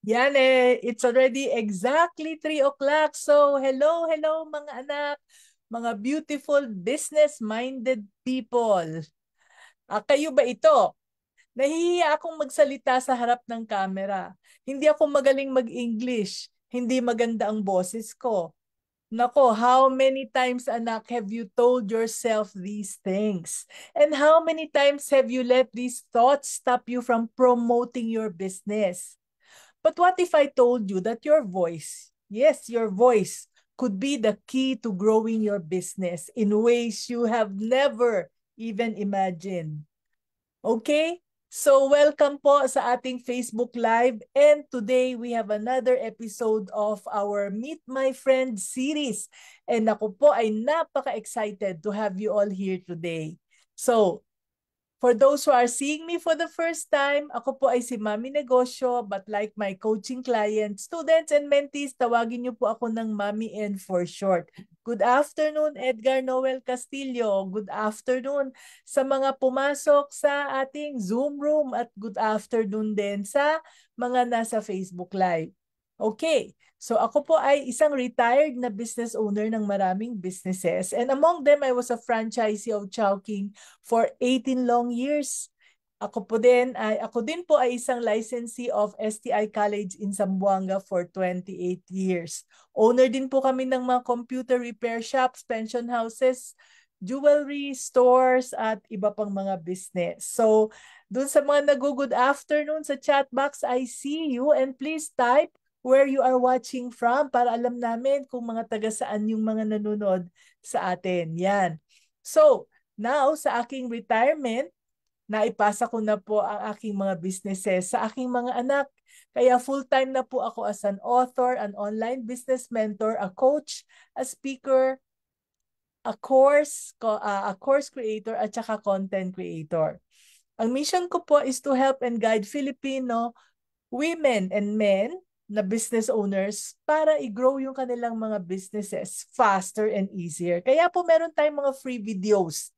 Yan it's already exactly 3 o'clock. So, hello mga anak, mga beautiful business-minded people. Kayo ba ito? Nahihiya akong magsalita sa harap ng camera. Hindi ako magaling mag-English. Hindi maganda ang boses ko. Nako, how many times, anak, have you told yourself these things? And how many times have you let these thoughts stop you from promoting your business? But what if I told you that your voice, yes, your voice, could be the key to growing your business in ways you have never even imagined? Okay? So welcome po sa ating Facebook Live, and today we have another episode of our Meet My Friend series. And ako po ay napaka-excited to have you all here today. So, for those who are seeing me for the first time, ako po ay si Mami Negosyo, but like my coaching clients, students, and mentees, tawagin niyo po ako ng Mami N for short. Good afternoon, Edgar Noel Castillo. Good afternoon sa mga pumasok sa ating Zoom room at good afternoon din sa mga nasa Facebook Live. Okay. So ako po ay isang retired na business owner ng maraming businesses, and among them I was a franchisee of Chowking for 18 long years. Ako din po ay isang licensee of STI College in Zamboanga for 28 years. Owner din po kami ng mga computer repair shops, pension houses, jewelry stores at iba pang mga business. So, dun sa mga nag-good afternoon sa chat box, I see you, and please type where you are watching from para alam namin kung mga taga saan yung mga nanonood sa atin. Yan. So, now sa aking retirement, naipasa ko na po ang aking mga businesses sa aking mga anak. Kaya full-time na po ako as an author, an online business mentor, a coach, a speaker, a course creator, at saka content creator. Ang mission ko po is to help and guide Filipino women and men na business owners para i-grow yung kanilang mga businesses faster and easier. Kaya po meron tayong mga free videos.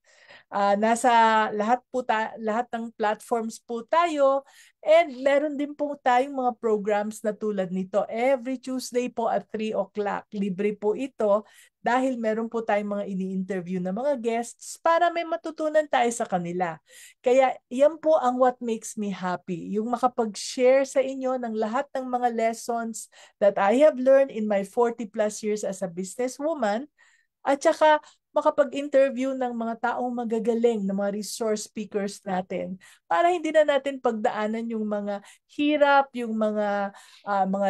Nasa lahat ng platforms po tayo, and meron din po tayong mga programs na tulad nito. Every Tuesday po at 3 o'clock. Libre po ito dahil meron po tayong mga ini-interview na mga guests para may matutunan tayo sa kanila. Kaya yan po ang what makes me happy. Yung makapag-share sa inyo ng lahat ng mga lessons that I have learned in my 40 plus years as a businesswoman, at saka makapag-interview ng mga taong magagaling, ng mga resource speakers natin, para hindi na natin pagdaanan yung mga hirap, yung mga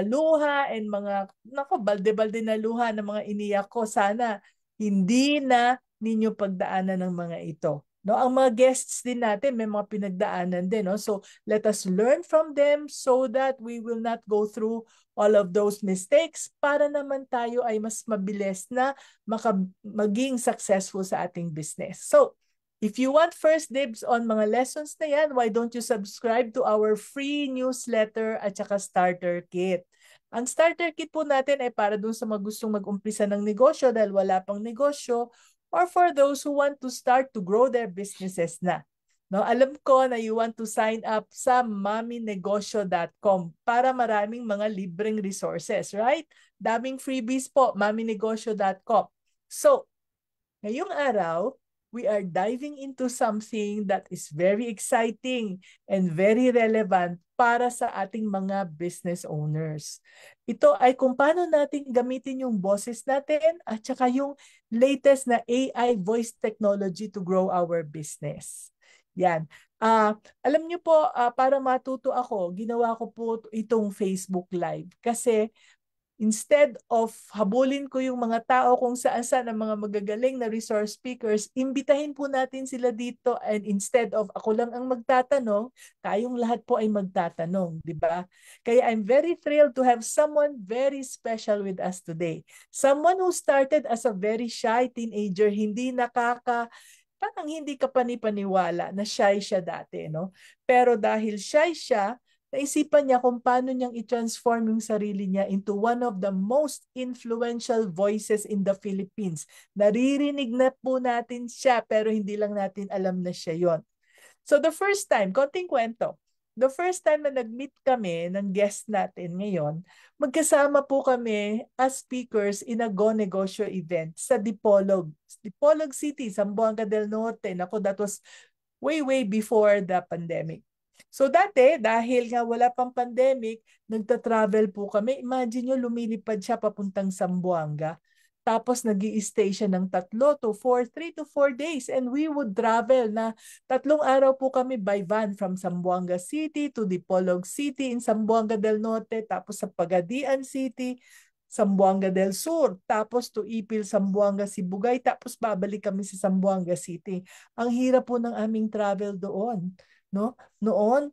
luha and mga balde-balde na luha ng mga iniyak ko. Sana hindi na ninyo pagdaanan ng mga ito. No, ang mga guests din natin may mga pinagdaanan din, no? So let us learn from them so that we will not go through all of those mistakes, para naman tayo ay mas mabilis na maging successful sa ating business. So, if you want first dibs on mga lessons na yan, why don't you subscribe to our free newsletter at saka starter kit? Ang starter kit po natin ay para dun sa mga gustong mag-umpisa ng negosyo dahil wala pang negosyo, or for those who want to start to grow their businesses na. No, alam ko na you want to sign up sa maminegosyo.com para maraming mga libreng resources, right? Daming freebies po, maminegosyo.com. So, ngayong araw, we are diving into something that is very exciting and very relevant para sa ating mga business owners. Ito ay kung paano natin gamitin yung boses natin at saka yung latest na AI voice technology to grow our business. Yan. Alam niyo po, para matuto ako, ginawa ko po itong Facebook Live kasi instead of habulin ko yung mga tao kung saan-saan ang mga magagaling na resource speakers, imbitahin po natin sila dito, and instead of ako lang ang magtatanong, tayong lahat po ay magtatanong, di ba? Kaya I'm very thrilled to have someone very special with us today. Someone who started as a very shy teenager, parang hindi ka panipaniwala na shy siya dati, no? Pero dahil shy siya, naisipan niya kung paano niyang i-transform yung sarili niya into one of the most influential voices in the Philippines. Naririnig na po natin siya pero hindi lang natin alam na siya yon. So the first time, konting kwento. the first time na nag-meet kami ng guest natin ngayon, magkasama po kami as speakers in a Go Negosyo event sa Dipolog. Dipolog City, Zamboanga del Norte. Naku, that was way, way before the pandemic. So dati, dahil nga wala pang pandemic, nagta-travel po kami. Imagine nyo, lumilipad siya papuntang Zamboanga. Tapos nag stay siya ng 3 to 4 days. And we would travel na 3 araw po kami by van from Zamboanga City to Dipolog City in Zamboanga del Norte. Tapos sa Pagadian City, Zamboanga del Sur. Tapos to Ipil, Zamboanga, Sibugay. Tapos babalik kami sa Zamboanga City. Ang hirap po ng aming travel doon. No? Noon,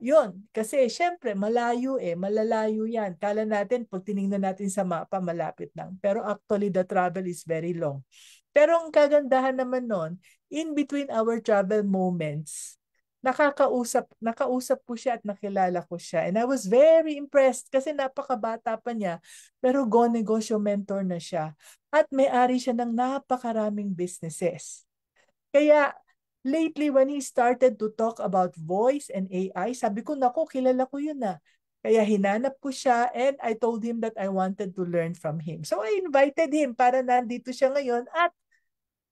yun, kasi syempre malayo malalayo yan. Kala natin pag tiningnan natin sa mapa malapit lang. Pero actually the travel is very long. Pero ang kagandahan naman nun, in between our travel moments, nakausap ko siya at nakilala ko siya. And I was very impressed kasi napakabata pa niya, pero go negosyo mentor na siya. At may-ari siya ng napakaraming businesses. Kaya lately when he started to talk about voice and AI, sabi ko, naku, kilala ko yun na. Kaya hinanap ko siya and I told him that I wanted to learn from him. So I invited him para nandito siya ngayon at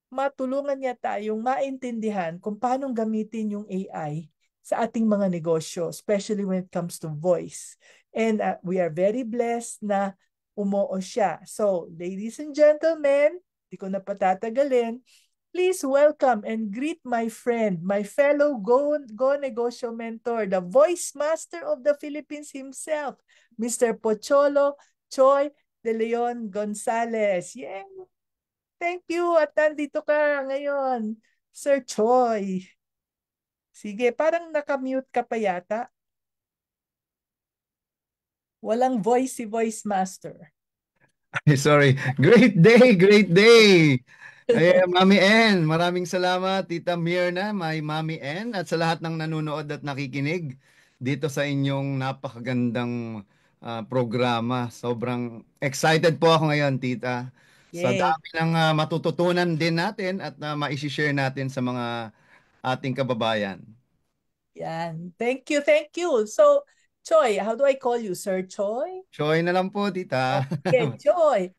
matulungan niya tayong maintindihan kung paano gamitin yung AI sa ating mga negosyo, especially when it comes to voice. And we are very blessed na umoo siya. So, ladies and gentlemen, di ko na patatagalin, please welcome and greet my friend, my fellow Go Negosyo mentor, the voice master of the Philippines himself, Mr. Pocholo Choi De Leon Gonzalez. Yeah. Thank you at nandito ka ngayon, Sir Choi. Sige, parang nakamute ka pa yata. Walang voice si Voice Master. Sorry. Great day, great day. Ay, Mami N, maraming salamat, Tita Mirna, may Mami N, at sa lahat ng nanonood at nakikinig dito sa inyong napakagandang programa. Sobrang excited po ako ngayon, Tita, sa Yay. dami ng matututunan din natin at maisishare natin sa mga ating kababayan. Yan. Thank you, thank you. So, Choi, how do I call you? Sir Choi? Joy na lang po, Tita. Okay, Choi.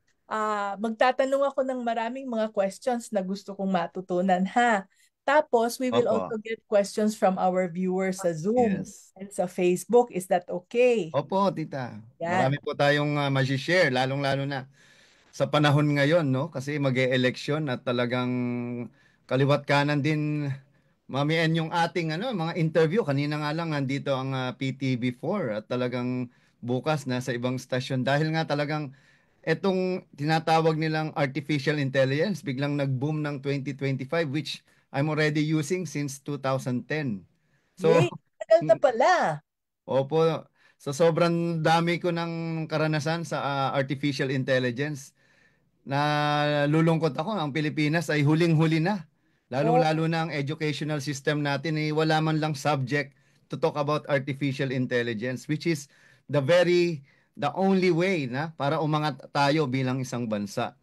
Magtatanong ako ng maraming mga questions na gusto kong matutunan, ha? Tapos, we will Opo. also get questions from our viewers sa Zoom Yes. and sa Facebook. Is that okay? Opo, Tita. Yan. Marami po tayong share lalong-lalo na sa panahon ngayon, no? Kasi mag-e-eleksyon at talagang kaliwat kanan din, Mami N, yung ating mga interview. Kanina nga lang nandito ang PTV4 at talagang bukas na sa ibang stasyon dahil nga talagang etong tinatawag nilang artificial intelligence biglang nag-boom ng 2025 which I'm already using since 2010. So, Yay. Tagal na pala. opo, so sobrang dami ko ng karanasan sa artificial intelligence. Nalulungkot ako, ang Pilipinas ay huling-huli na. Oh, Lalong-lalo na ang educational system natin ay wala man lang subject to talk about artificial intelligence, which is the only way na para umangat tayo bilang isang bansa.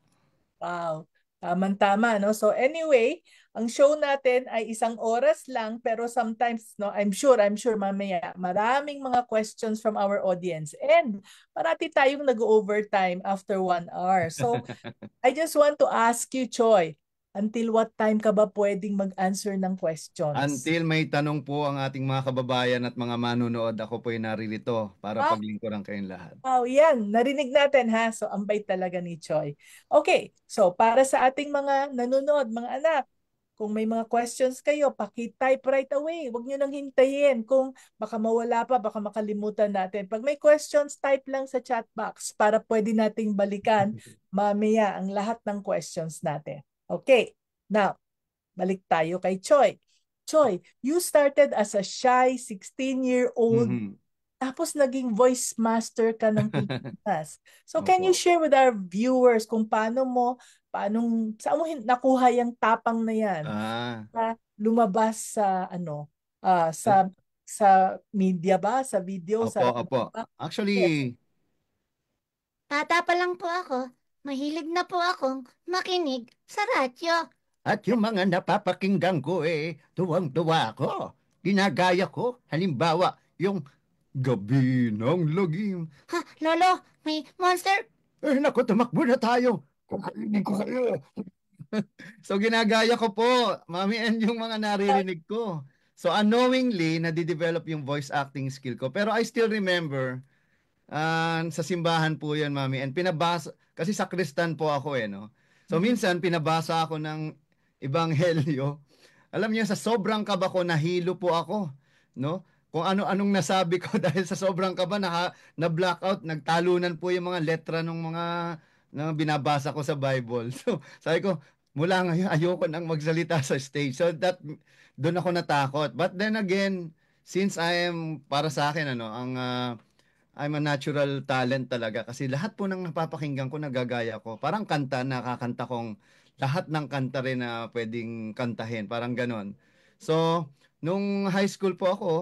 wow. Tama-tama, no? So anyway, ang show natin ay 1 oras lang pero sometimes, no, I'm sure mamaya maraming mga questions from our audience and parati tayong nag-overtime after 1 hour. So I just want to ask you, Choi, until what time ka ba pwedeng mag-answer ng questions? Until may tanong po ang ating mga kababayan at mga manunood, ako po ay naririto para Ah, paglingkuran kayong lahat. wow, yan. Narinig natin ha. So, ang bait talaga ni Choi. Okay, so para sa ating mga nanonood, mga anak, kung may mga questions kayo, paki-type right away. Huwag nyo nang hintayin. Kung baka mawala pa, baka makalimutan natin. Pag may questions, type lang sa chat box para pwede nating balikan mamaya ang lahat ng questions natin. Okay, now, balik tayo kay Choi. Choi, you started as a shy 16-year-old Mhm. tapos naging voice master ka ng Pilipinas. So can you Opo. share with our viewers kung saan mo nakuha yung tapang na yan Ah, na lumabas sa al- sa media ba, sa video, sa opo, radyo opo. ba? Yes. Actually, Bata pa lang po ako. Mahilig na po akong makinig sa radyo. at yung mga napapakinggan ko tuwang-tuwa ako. ginagaya ko. Halimbawa, yung gabi ng lagim. Ha, Lolo, may monster. Eh, naku, tumakbo na tayo. Kakainin ko kayo. So ginagaya ko po, Mami N, yung mga naririnig ko. So unknowingly, nadidevelop yung voice acting skill ko. Pero I still remember, sa simbahan po yan, Mami N. Pinabasa, kasi sakristan po ako no. So minsan, pinabasa ako ng ebanghelyo. Alam niyo, sa sobrang kaba ko, nahilo po ako. No? Kung ano-anong nasabi ko dahil sa sobrang kaba, na-blackout, nagtalunan po yung mga letra ng mga na binabasa ko sa Bible. So, sabi ko, mula ngayon, ayoko nang magsalita sa stage. So, doon ako natakot. But then again, since I am, para sa akin, I'm a natural talent talaga kasi lahat po ng napapakinggan ko nagagaya ko. Parang kanta, nakakanta kong lahat ng kanta rin na pwedeng kantahin. Parang ganon. So, nung high school po ako,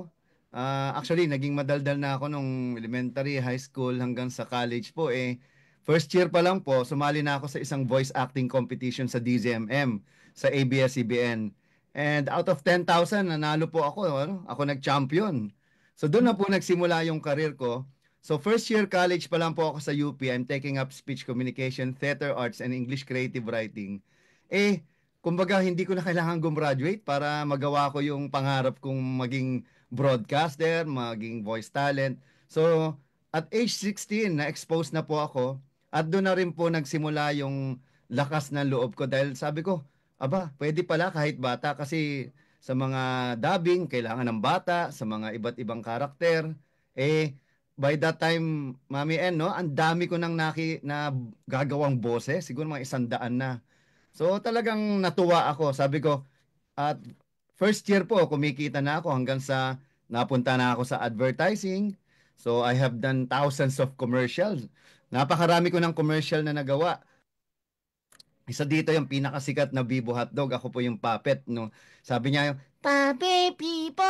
actually, naging madaldal na ako nung elementary, high school, hanggang sa college po eh. First year pa lang po, sumali na ako sa isang voice acting competition sa DZMM, sa ABS-CBN. And out of 10,000, nanalo po ako. Ako nag-champion. So, doon na po nagsimula yung career ko. So first year college pa lang po ako sa UP. I'm taking up speech communication, theater arts, and English creative writing. Eh, kumbaga hindi ko na kailangan gumraduate para magawa ko yung pangarap kong maging broadcaster, maging voice talent. So at age 16, na-expose na po ako. At doon na rin po nagsimula yung lakas ng loob ko dahil sabi ko, aba, pwede pala kahit bata kasi sa mga dubbing, kailangan ng bata, sa mga iba't ibang karakter. Eh, by that time, Mami N, no, ang dami ko nang na gagawang boses, siguro mga 100 na. So talagang natuwa ako. Sabi ko, at first year po, kumikita na ako hanggang sa napunta na ako sa advertising. So I have done thousands of commercials. Napakarami ko ng commercial na nagawa. Isa dito yung pinakasikat na Bibo Hotdog. Ako po yung puppet, no. Sabi niya, Pape, Pipo,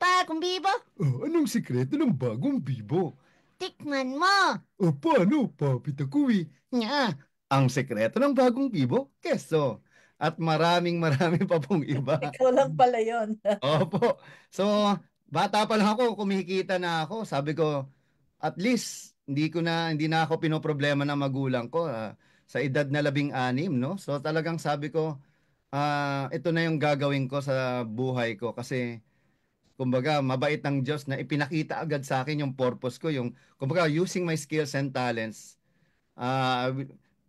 bagong bibo. oh, anong sikreto ng bagong Bibo? Tikman mo. O paano, papit ako eh. Nga, ang sekreto ng bagong Bibo, keso. At maraming maraming pa pong iba. Ikaw lang pala yon. Opo. So, bata pa lang ako, kumikita na ako. Sabi ko, at least, hindi na ako pinoproblema ng magulang ko sa edad na 16, no? So, talagang sabi ko, ito na yung gagawin ko sa buhay ko kasi kumbaga, mabait ng Diyos na ipinakita agad sa akin yung purpose ko, yung, kumbaga, using my skills and talents, uh,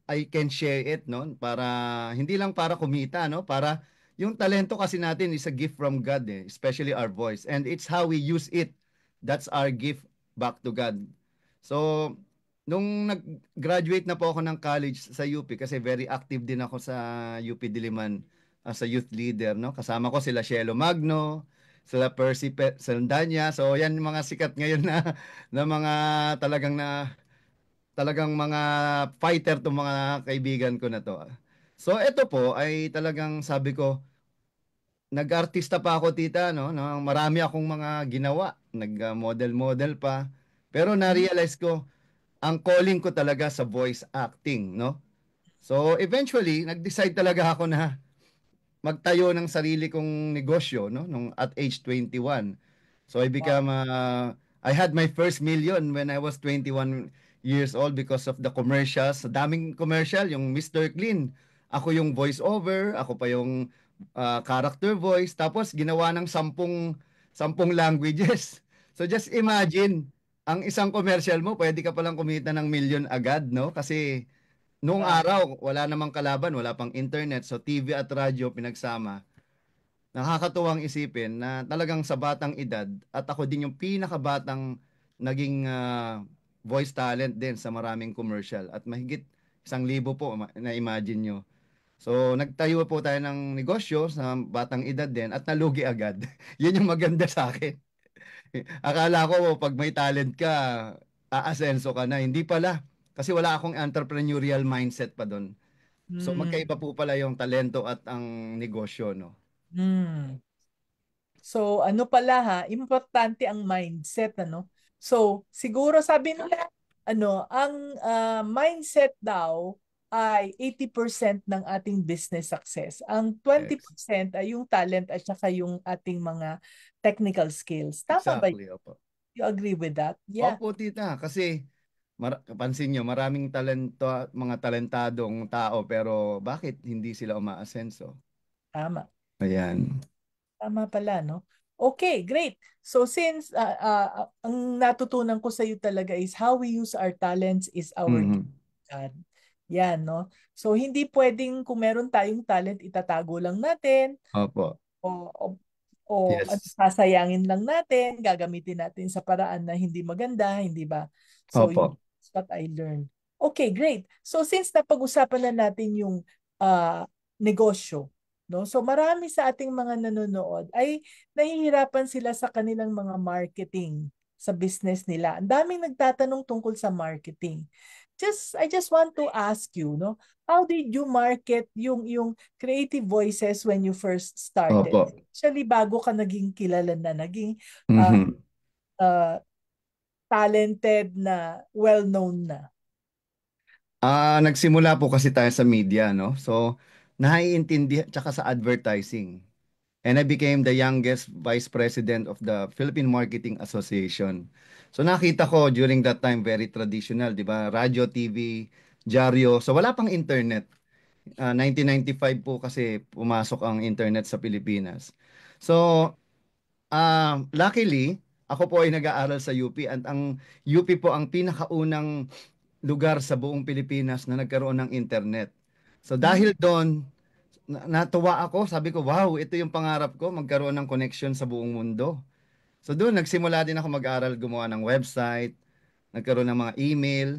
I can share it, no? Para, hindi lang para kumita, no? Para, yung talento kasi natin is a gift from God, especially our voice. And it's how we use it. That's our gift back to God. So, nung nag-graduate na po ako ng college sa UP, kasi very active din ako sa UP Diliman as a youth leader, no? Kasama ko sila Shelo Magno, sila Percy Saldanya. So yan yung mga sikat ngayon na mga talagang talagang mga fighter tong mga kaibigan ko na to. So ito po ay talagang sabi ko, nag-artista pa ako tita, no? Marami akong mga ginawa, nag-model-model pa. Pero na-realize ko ang calling ko talaga sa voice acting, no? So eventually, nag-decide talaga ako na magtayo ng sarili kong negosyo, no, nung at age 21. So I had my first million when I was 21 years old because of the commercials. Sa daming commercial, yung Mr. Clean. Ako yung voice over, ako pa yung character voice, tapos ginawa ng sampung languages. So just imagine, ang isang commercial mo, pwede ka palang kumita ng million agad, no? Kasi noong Wow. araw, wala namang kalaban, wala pang internet, so TV at radyo pinagsama. Nakakatuwang isipin na talagang sa batang edad at ako din yung pinakabatang naging voice talent din sa maraming commercial at mahigit 1,000 po na imagine nyo. So nagtayo po tayo ng negosyo sa batang edad din at nalugi agad. Yun yung maganda sa akin. Akala ko pag may talent ka, aasenso ka na. Hindi pala. Kasi wala akong entrepreneurial mindset pa doon. So Hmm. magkaiba po pala yung talento at ang negosyo, no? Hmm. So, ano pala ha, importante ang mindset, ano? So, siguro sabi nila, ano, ang mindset daw ay 80% ng ating business success. Ang Yes. 20% ay yung talent at saka yung ating mga technical skills. Tama ba? Exactly, opo. You agree with that? Yeah, Opo, tita, kasi pansin nyo, maraming talento, mga talentadong tao, pero bakit hindi sila umaasenso? tama. Ayan. Tama pala, no? Okay, great. So since ang natutunan ko sa iyo talaga is how we use our talents is our gift. Mhm. God. Yan, no? So hindi pwedeng kung meron tayong talent, itatago lang natin Opo. o o, o Yes. sasayangin lang natin, gagamitin natin sa paraan na hindi maganda, hindi ba? So yun Opo. is what I learned. Okay, great. So since napag-usapan na natin yung uh, negosyo, no? So marami sa ating mga nanonood ay nahihirapan sila sa kanilang mga marketing sa business nila. Ang daming nagtatanong tungkol sa marketing. I just want to ask you, no? How did you market yung Creative Voices when you first started? Opo. Actually, bago ka naging kilala na, naging uh, Mhm. uh, talented na, well-known na. Nagsimula po kasi tayo sa media, no? So, naiintindi tsaka sa advertising. And I became the youngest vice president of the Philippine Marketing Association. So, nakita ko during that time, very traditional, di ba? Radio, TV, dyaryo. So, wala pang internet. 1995 po kasi pumasok ang internet sa Pilipinas. So, luckily, ako po ay nag-aaral sa UP at ang UP po ang pinakaunang lugar sa buong Pilipinas na nagkaroon ng internet. So Hmm? dahil doon, natuwa ako, sabi ko, wow, ito yung pangarap ko, magkaroon ng connection sa buong mundo. So doon, nagsimula din ako mag-aral gumawa ng website, nagkaroon ng mga email.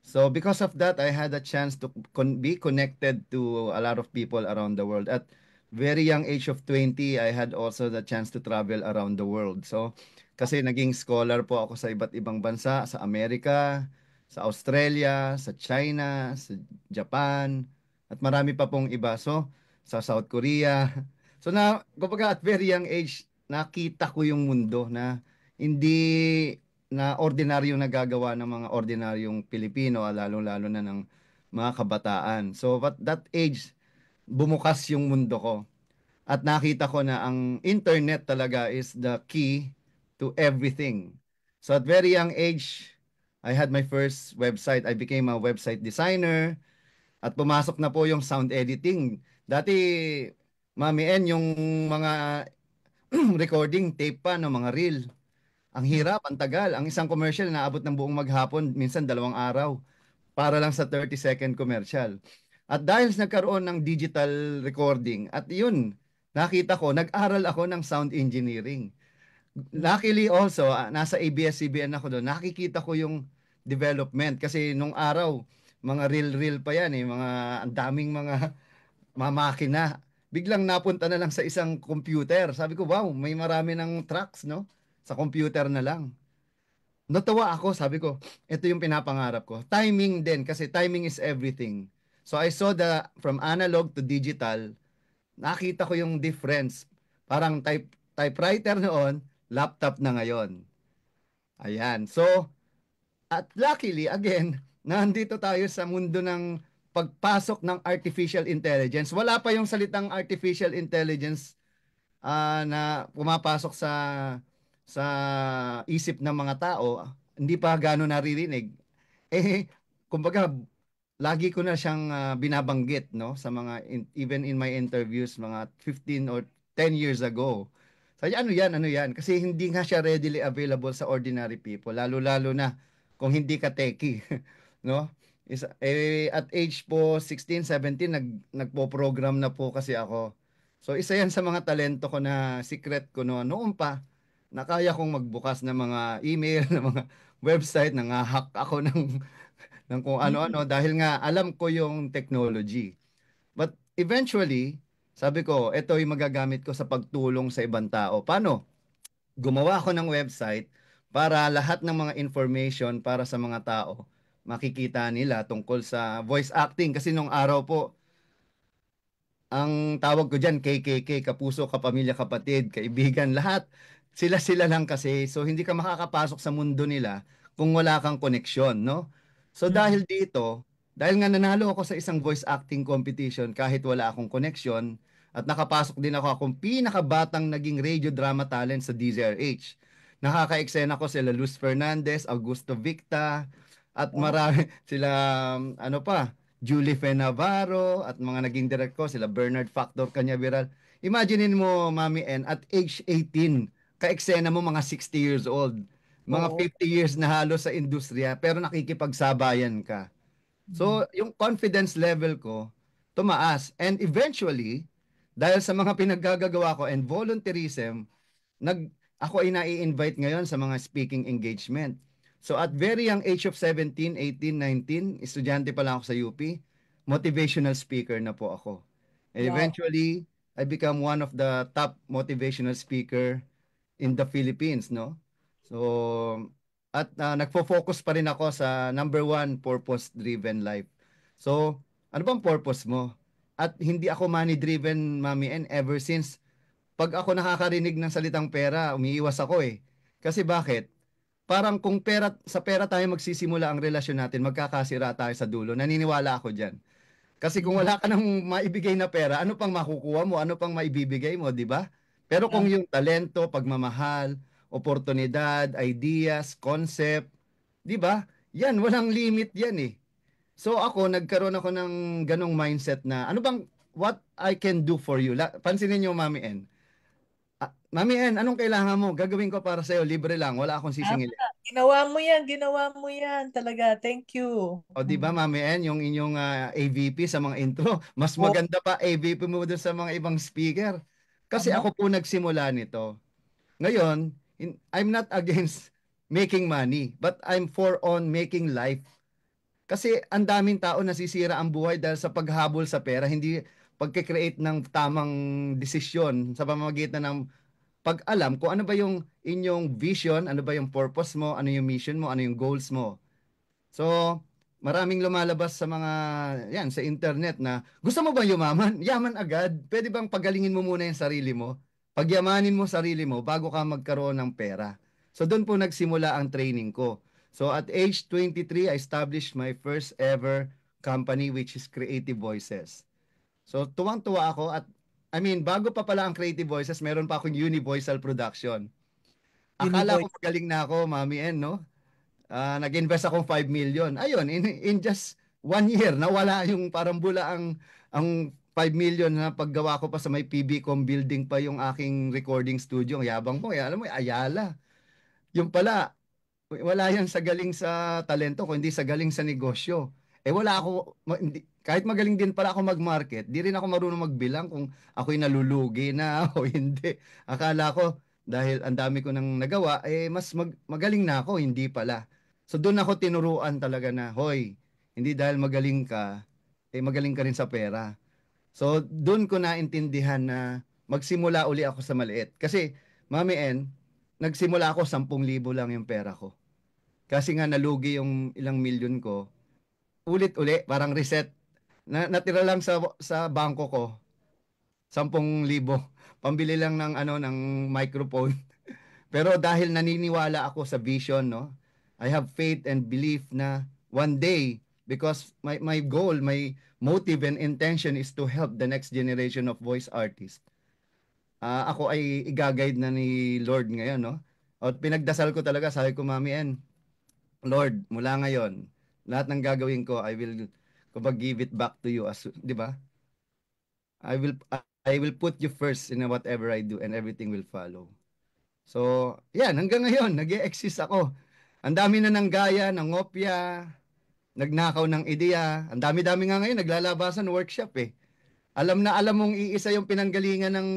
So because of that, I had a chance to be connected to a lot of people around the world. At very young age of 20, I had also the chance to travel around the world. So kasi naging scholar po ako sa iba't ibang bansa, sa Amerika, sa Australia, sa China, sa Japan, at marami pa pong iba. So sa South Korea. So kumbaga at very young age, nakita ko yung mundo na hindi na ordinaryong nagagawa ng mga ordinaryong Pilipino, lalong-lalo na ng mga kabataan. So, at that age, bumukas yung mundo ko. At nakita ko na ang internet talaga is the key to everything. So, at very young age, I had my first website. I became a website designer at pumasok na po yung sound editing. Dati, Mami N, yung mga recording tape pa, no, mga reel. Ang hirap, ang tagal. Ang isang commercial naabot ng buong maghapon, minsan 2 araw, para lang sa 30-second commercial. At dahil nagkaroon ng digital recording, at yun, nakita ko, nag-aral ako ng sound engineering. Luckily also, nasa ABS-CBN ako doon, nakikita ko yung development. Kasi nung araw, mga reel-reel pa yan eh, mga ang daming mga mamakina. Biglang napunta na lang sa isang computer. Sabi ko, wow, may marami ng tracks, no? Sa computer na lang. Natuwa ako, sabi ko, ito yung pinapangarap ko. Timing din, kasi timing is everything. So I saw from analog to digital, nakita ko yung difference. Parang typewriter noon, laptop na ngayon. Ayan. So, at luckily, again, nandito tayo sa mundo ng pagpasok ng artificial intelligence. Wala pa yung salitang artificial intelligence na pumapasok sa isip ng mga tao, hindi pa gano'n naririnig. Eh, kumbaga, lagi ko na siyang binabanggit, no? Sa even in my interviews, mga 15 or 10 years ago. Sabi, ano yan? Kasi hindi nga siya readily available sa ordinary people, lalo-lalo na kung hindi ka techie, no? At age po 16, 17, nagpo-program na po kasi ako. So isa yan sa mga talento ko na secret ko noon pa na kaya kong magbukas ng mga email, ng mga website, nang-hack ako ng kung ano-ano dahil nga alam ko yung technology. But eventually, sabi ko, ito yung magagamit ko sa pagtulong sa ibang tao. Paano? Gumawa ako ng website para lahat ng mga information para sa mga tao makikita nila tungkol sa voice acting kasi nung araw po ang tawag ko diyan KKK, kapuso, kapamilya, kapatid, kaibigan, lahat sila-sila lang kasi so hindi ka makakapasok sa mundo nila kung wala kang koneksyon, no? So Mm. dahil dito dahil nga nanalo ako sa isang voice acting competition kahit wala akong connection at nakapasok din ako akong pinakabatang naging radio drama talent sa DZRH. Nakaka-eksena ko sila Luz Fernandez, Augusto Victa, at Wow. marami sila ano pa, Julie Fe Navarro at mga naging direct ko sila Bernard Factor Canyaveral. Imaginein mo, Mami N, at age 18, ka-eksena mo mga 60 years old. Mga Oo. 50 years na halos sa industriya pero nakikipagsabayan ka. Mm. So, yung confidence level ko tumaas. And eventually, dahil sa mga pinaggagawa ko and volunteerism, ako ay nai-invite ngayon sa mga speaking engagement. So at very young age of 17, 18, 19, estudyante pa lang ako sa UP, motivational speaker na po ako. And Wow. eventually, I become one of the top motivational speaker in the Philippines, no? So, at nagfo-focus pa rin ako sa number one, purpose-driven life. So, ano bang purpose mo? At hindi ako money-driven, Mami, and ever since pag ako nakakarinig ng salitang pera, umiiwas ako eh. Kasi bakit? Parang kung sa pera tayo magsisimula ang relasyon natin, magkakasira tayo sa dulo. Naniniwala ako diyan. Kasi kung Mm. wala ka ng maibigay na pera, ano pang makukuha mo? Ano pang maibibigay mo, di ba? Pero kung Yeah. yung talento, pagmamahal, oportunidad, ideas, concept, di ba? Yan, walang limit yan eh. So ako, nagkaroon ako ng ganong mindset na, ano bang, what I can do for you? Pansinin niyo, Mami N. Mami N, anong kailangan mo? Gagawin ko para sa'yo, libre lang, wala akong Tama. sisingilin. Ginawa mo yan. Ginawa mo yan. Talaga. Thank you. O di ba, Mami N, yung inyong AVP sa mga intro, mas Oh, maganda pa AVP mo doon sa mga ibang speaker. Kasi tama. ako po nagsimula nito. Ngayon, I'm not against making money, but I'm for on making life. Kasi ang daming tao nasisira ang buhay dahil sa paghabol sa pera, hindi pagkikreate ng tamang desisyon sa pamamagitan ng pag-alam kung ano ba yung inyong vision, ano ba yung purpose mo, ano yung mission mo, ano yung goals mo. So, maraming lumalabas sa mga, yan, sa internet na, gusto mo ba yumaman? Yaman agad. Pwede bang pagalingin mo muna yung sarili mo? Pagyamanin mo sarili mo bago ka magkaroon ng pera. So, doon po nagsimula ang training ko. So, at age 23, I established my first ever company which is Creative Voices. So, tuwang-tuwa ako at I mean, bago pa pala ang Creative Voices, meron pa akong Univoical Production. Akala ko Univoice. magaling na ako, Mami N, no? Nag-invest akong 5 million. Ayun, in just 1 year, nawala yung parang bula ang 5 million na paggawa ko pa sa may PBCom building pa yung aking recording studio. Ang yabang ko, alam mo, Ayala. Yung pala, wala yan sa galing sa talento, kundi sa galing sa negosyo. Wala ako, kahit magaling din pala ako mag-market, di rin ako marunong magbilang kung ako'y nalulugi na o hindi. Akala ko, dahil ang dami ko nang nagawa, mas magaling na ako, hindi pala. So doon ako tinuruan talaga na, hoy, hindi dahil magaling ka, magaling ka rin sa pera. So doon ko naintindihan na magsimula uli ako sa maliit. Kasi, Mami N, nagsimula ako 10,000 lang yung pera ko. Kasi nga nalugi yung ilang milyon ko. Ulit-uli, parang reset. Natira lang sa bangko ko, 10,000. Pambili lang ng ano ng microphone. Pero dahil naniniwala ako sa vision, no? I have faith and belief na one day, because my goal, my motive and intention is to help the next generation of voice artists. Ako ay i-guide na ni Lord ngayon, no? At pinagdasal ko talaga, sabi ko, Mami N, Lord, mula ngayon, lahat ng gagawin ko, I will kumbaga give it back to you as, 'di ba? I will I will put you first in whatever I do and everything will follow. So, yan, hanggang ngayon, nag-e-exist ako. Ang dami na ng gaya, ng ngopya, nagnakaw ng ideya. Ang dami-dami nga ngayon, naglalabasan workshop eh. Alam na alam mong iisa yung pinanggalingan ng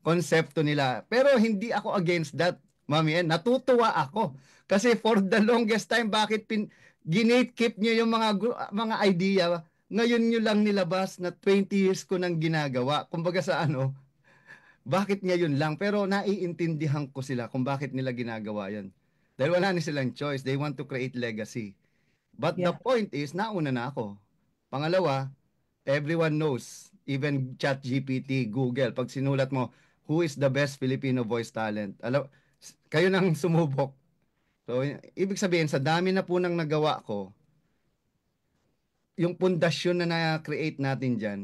konsepto nila. Pero hindi ako against that, Mami. Natutuwa ako. Kasi for the longest time, bakit ginate-keep nyo yung mga idea, ngayon nyo lang nilabas na 20 years ko nang ginagawa. Kumbaga sa ano, bakit ngayon lang? Pero naiintindihan ko sila kung bakit nila ginagawa yan. Dahil wala na silang choice. They want to create legacy. But the Yeah. point is, nauna na ako. Pangalawa, everyone knows, even ChatGPT, Google, pag sinulat mo, who is the best Filipino voice talent? Kayo nang sumubok. So, ibig sabihin, sa dami na po nang nagawa ko, yung pundasyon na na-create natin diyan,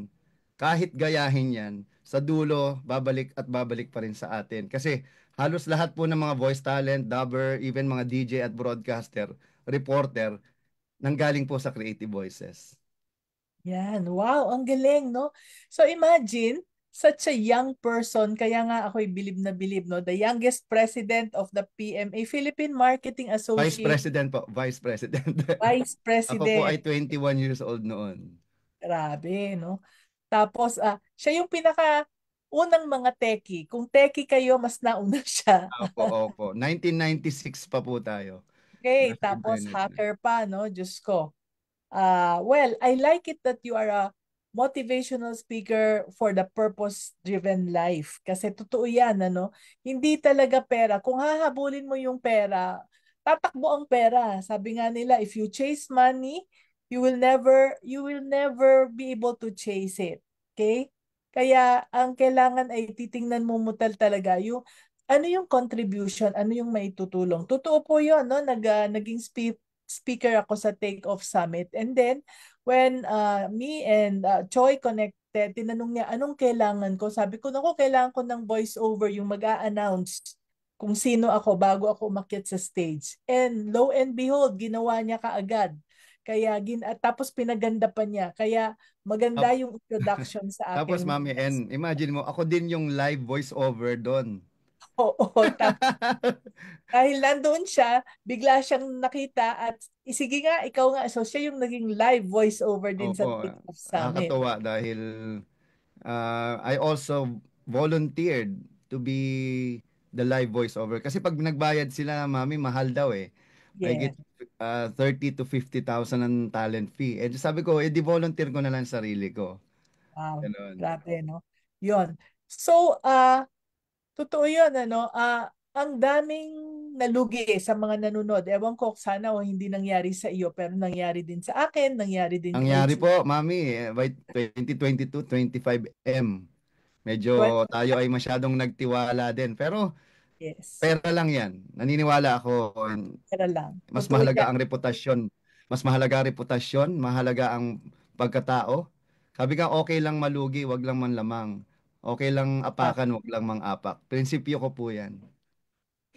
kahit gayahin yan, sa dulo, babalik at babalik pa rin sa atin. Kasi halos lahat po ng mga voice talent, dubber, even mga DJ at broadcaster, reporter, nanggaling po sa Creative Voices. Yan. Wow, ang galing, no? So imagine, such a young person, kaya nga ako'y bilib na bilib, no? The youngest president of the PMA, Philippine Marketing Vice Association, President po, Vice President. Vice Ako po President. ay 21 years old noon. Grabe, no? Tapos, siya yung pinaka unang mga techie. Kung techie kayo, mas nauna siya. Opo, opo. 1996 pa po tayo. Okay, Nasa tapos internet na. hacker pa, no? Diyos ko. Well, I like it that you are a motivational speaker for the purpose-driven life. Kasi totoo yan, ano? Hindi talaga pera. Kung hahabulin mo yung pera, tatakbo ang pera. Sabi nga nila, if you chase money, you will never be able to chase it. Okay? Kaya ang kailangan ay titingnan mo mutal talaga yung ano yung contribution, ano yung maitutulong. Totoo po yun, no? Naging speaker ako sa Take-Off Summit. And then, when me and Choi connected, tinanong niya, anong kailangan ko? Sabi ko, naku, kailangan ko ng voice-over, yung mag-a-announce kung sino ako bago ako umakyat sa stage. And lo and behold, ginawa niya kaagad. Kaya, at tapos pinaganda pa niya. Kaya, maganda Tap- yung introduction sa Tapos akin. Mami N, imagine mo, ako din yung live voice over doon. Oo, dahil nandoon siya, bigla siyang nakita at sige nga, ikaw nga. So siya yung naging live voice over din sa Opo, TikTok Summit. nakakatuwa dahil I also volunteered to be the live voiceover. Kasi pag nagbayad sila, mami, mahal daw eh. May Yeah. 30 to 50,000 ang talent fee. Eh sabi ko, di volunteer ko na lang sarili ko. Wow. Ganun. Grabe, no? Yun. So, totoo yun, ano? Ang daming nalugi sa mga nanonood. Ewan ko, sana o hindi nangyari sa iyo, pero nangyari din sa akin, nangyari din kay Nangyari Chu. po, mami, by 2022, 25M. Medyo Twen- tayo ay masyadong nagtiwala din. Pero Yes. pera lang yan. Naniniwala ako. Pero lang. Mas Totoo mahalaga yan. ang reputasyon. Mas mahalaga ang reputasyon, mahalaga ang pagkatao. Sabi nga, okay lang malugi, wag lang manlamang. Okay lang apakan, wag lang mang-apak. Prinsipyo ko po yan.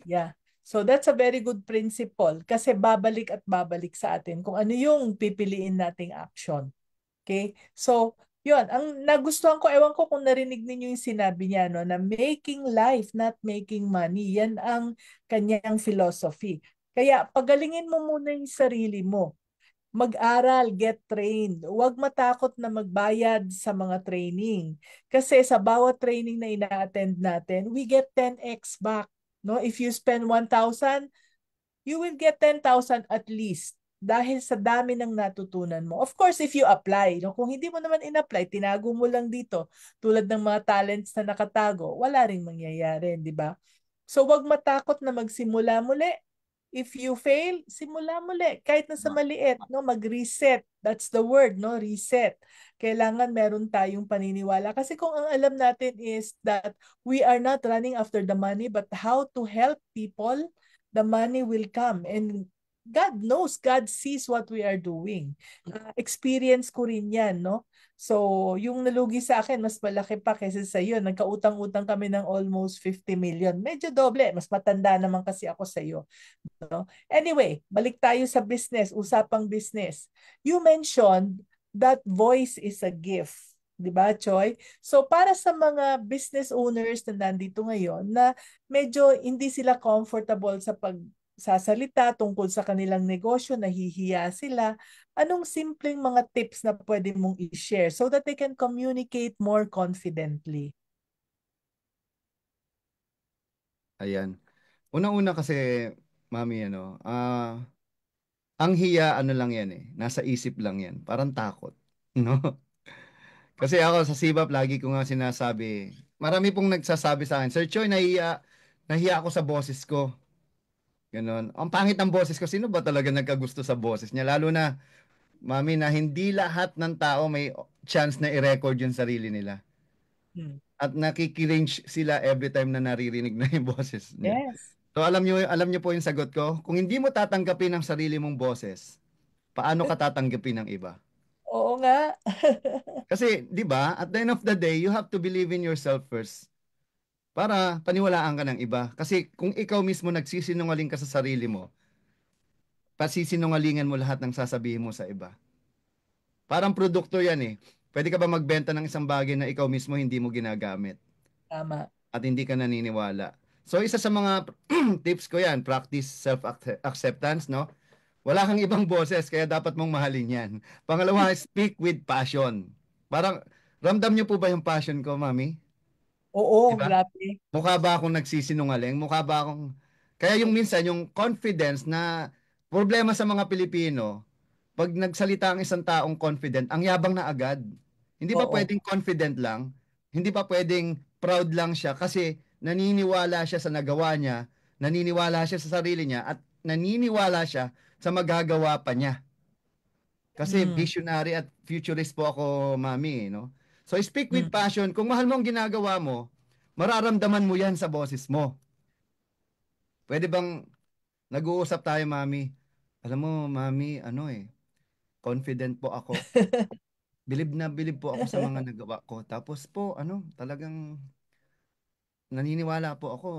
Yeah. So that's a very good principle kasi babalik at babalik sa atin kung ano yung pipiliin nating action. Okay? So, yun. Ang nagustuhan ko, ewan ko kung narinig ninyo yung sinabi niya, no, na making life, not making money. Yan ang kanyang philosophy. Kaya pagalingin mo muna yung sarili mo. Mag-aral, get trained. Huwag matakot na magbayad sa mga training. Kasi sa bawat training na ina-attend natin, we get 10x back. No? If you spend 1,000, you will get 10,000 at least dahil sa dami ng natutunan mo. Of course, if you apply, no? Kung hindi mo naman in-apply, tinago mo lang dito, tulad ng mga talents na nakatago, wala ring mangyayari, di ba? So, wag matakot na magsimula muli. If you fail, simula muli. Kahit na sa maliit, no? Mag-reset. That's the word, no? Reset. Kailangan meron tayong paniniwala. Kasi kung ang alam natin is that we are not running after the money, but how to help people, the money will come. And God knows, God sees what we are doing. Experience ko rin yan, no? So, yung nalugi sa akin, mas malaki pa kaysa sa iyo. Nagkautang-utang kami ng almost 50 million. Medyo doble. Mas matanda naman kasi ako sa iyo. No? Anyway, balik tayo sa business, usapang business. You mentioned that voice is a gift. 'Di ba, Choi? So para sa mga business owners na nandito ngayon na medyo hindi sila comfortable sa pagsasalita tungkol sa kanilang negosyo, nahihiya sila, anong simpleng mga tips na pwede mong i-share so that they can communicate more confidently? Ayan. Unang-una kasi, mami, ang hiya, ano lang yan eh. Nasa isip lang yan. Parang takot. No? Kasi ako sa Sibap, lagi ko nga sinasabi, marami pong nagsasabi sa akin, Sir Choi, nahiya ako sa boses ko. Ganon. Ang pangit ng boses ko, sino ba talaga nagkagusto sa boses niya? Lalo na, mami, na hindi lahat ng tao may chance na i-record yung sarili nila. Hmm. At nakikiringe sila every time na naririnig na yung boses niya. Yes. So alam niyo po yung sagot ko. Kung hindi mo tatanggapin ang sarili mong boses, paano ka tatanggapin ng iba? nga. Kasi, di ba, at the end of the day, you have to believe in yourself first para paniwalaan ka ng iba. Kasi kung ikaw mismo nagsisinungaling ka sa sarili mo, pasisinungalingan mo lahat ng sasabihin mo sa iba. Parang produkto yan eh. Pwede ka ba magbenta ng isang bagay na ikaw mismo hindi mo ginagamit Tama. at hindi ka naniniwala? So, isa sa mga tips ko yan, practice self-acceptance, no? Wala kang ibang boses, kaya dapat mong mahalin yan. Pangalawa, speak with passion. Parang, ramdam niyo po ba yung passion ko, mami? Di Oo, ba? grabe. Mukha ba akong nagsisinungaling? Mukha ba akong... Kaya yung minsan, yung confidence na problema sa mga Pilipino, pag nagsalita ang isang taong confident, ang yabang na agad. Hindi ba Oo. pwedeng confident lang? Hindi ba pwedeng proud lang siya kasi naniniwala siya sa nagawa niya, naniniwala siya sa sarili niya, at naniniwala siya sa magagawa pa niya. Kasi Mm. visionary at futurist po ako, mami, no? So speak with Mm. passion. Kung mahal mo ang ginagawa mo, mararamdaman mo yan sa boses mo. Pwede bang nag-uusap tayo, mami? Alam mo, mami, ano eh, confident po ako. Bilib po ako sa mga nagawa ko. Tapos po, ano, talagang naniniwala po ako.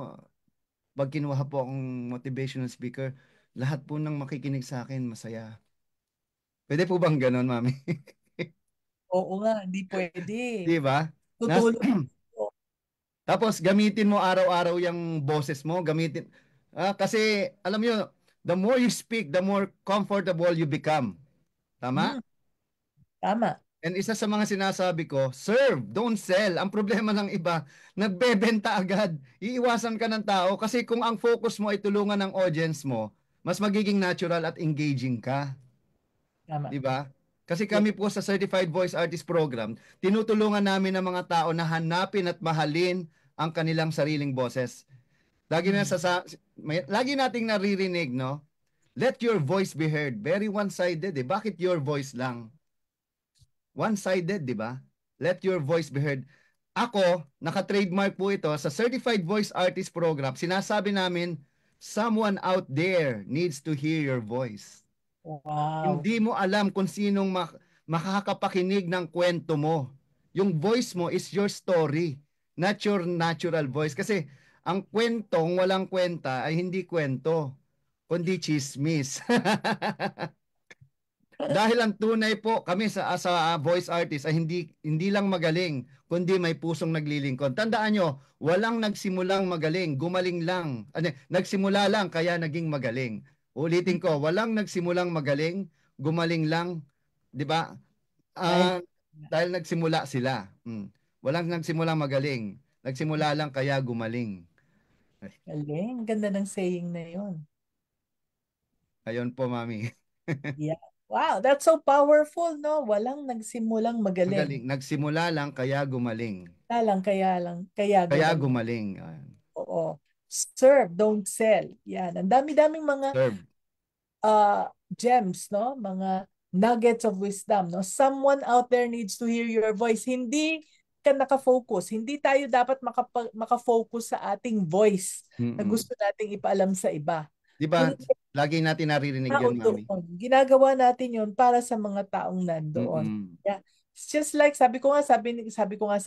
Pag kinuha po akong motivational speaker, lahat po ng makikinig sa akin, masaya. Pwede po bang ganon, mami? Oo nga, hindi pwede. Di ba? Tutulog. Tapos gamitin mo araw-araw yung boses mo, gamitin kasi alam mo, the more you speak, the more comfortable you become. Tama? Mm, tama. And isa sa mga sinasabi ko, serve, don't sell. Ang problema ng iba, nagbebenta agad. Iiwasan ka ng tao kasi kung ang focus mo ay tulungan ng audience mo, mas magiging natural at engaging ka. Tama. Di ba? Kasi Yes. kami po sa Certified Voice Artist Program, tinutulungan namin ang mga tao na hanapin at mahalin ang kanilang sariling boses. Mm. Lagi nating naririnig, no? Let your voice be heard. Very one-sided, eh. Bakit your voice lang? One-sided, di ba? Let your voice be heard. Ako, naka-trademark po ito sa Certified Voice Artist Program. Sinasabi namin, someone out there needs to hear your voice. Wow. Hindi mo alam kung sinong makakapakinig ng kwento mo. Yung voice mo is your story, not your natural voice. Kasi ang kwentong walang kwenta ay hindi kwento, kundi chismis. Dahil ang tunay po kami sa voice artist ay hindi lang magaling, kundi may pusong naglilingkod. Tandaan nyo, walang nagsimulang magaling, gumaling lang. Nagsimula lang kaya naging magaling. Ulitin ko, walang nagsimulang magaling, gumaling lang, 'di ba? Dahil, Ah, dahil nagsimula sila. Walang nagsimulang magaling, nagsimula lang kaya gumaling. galing. Ganda ng saying na yon. Ayun po, mami. Yeah. Wow, that's so powerful, no? Walang nagsimulang magaling. Magaling, nagsimula lang kaya gumaling. Kaya Kaya gumaling. gumaling. Oo. Serve, don't sell. Yan. Ang dami-daming mga Serve. gems, no? Mga nuggets of wisdom, no? Someone out there needs to hear your voice. Hindi ka nakafocus. Hindi tayo dapat makafocus sa ating voice na Mm-mm. gusto nating ipaalam sa iba. Di ba? Kundi Lagi natin naririnig tao yan, mami. doon. Ginagawa natin yon para sa mga taong nandoon. Mm-mm. Yeah. It's just like sabi ko nga sa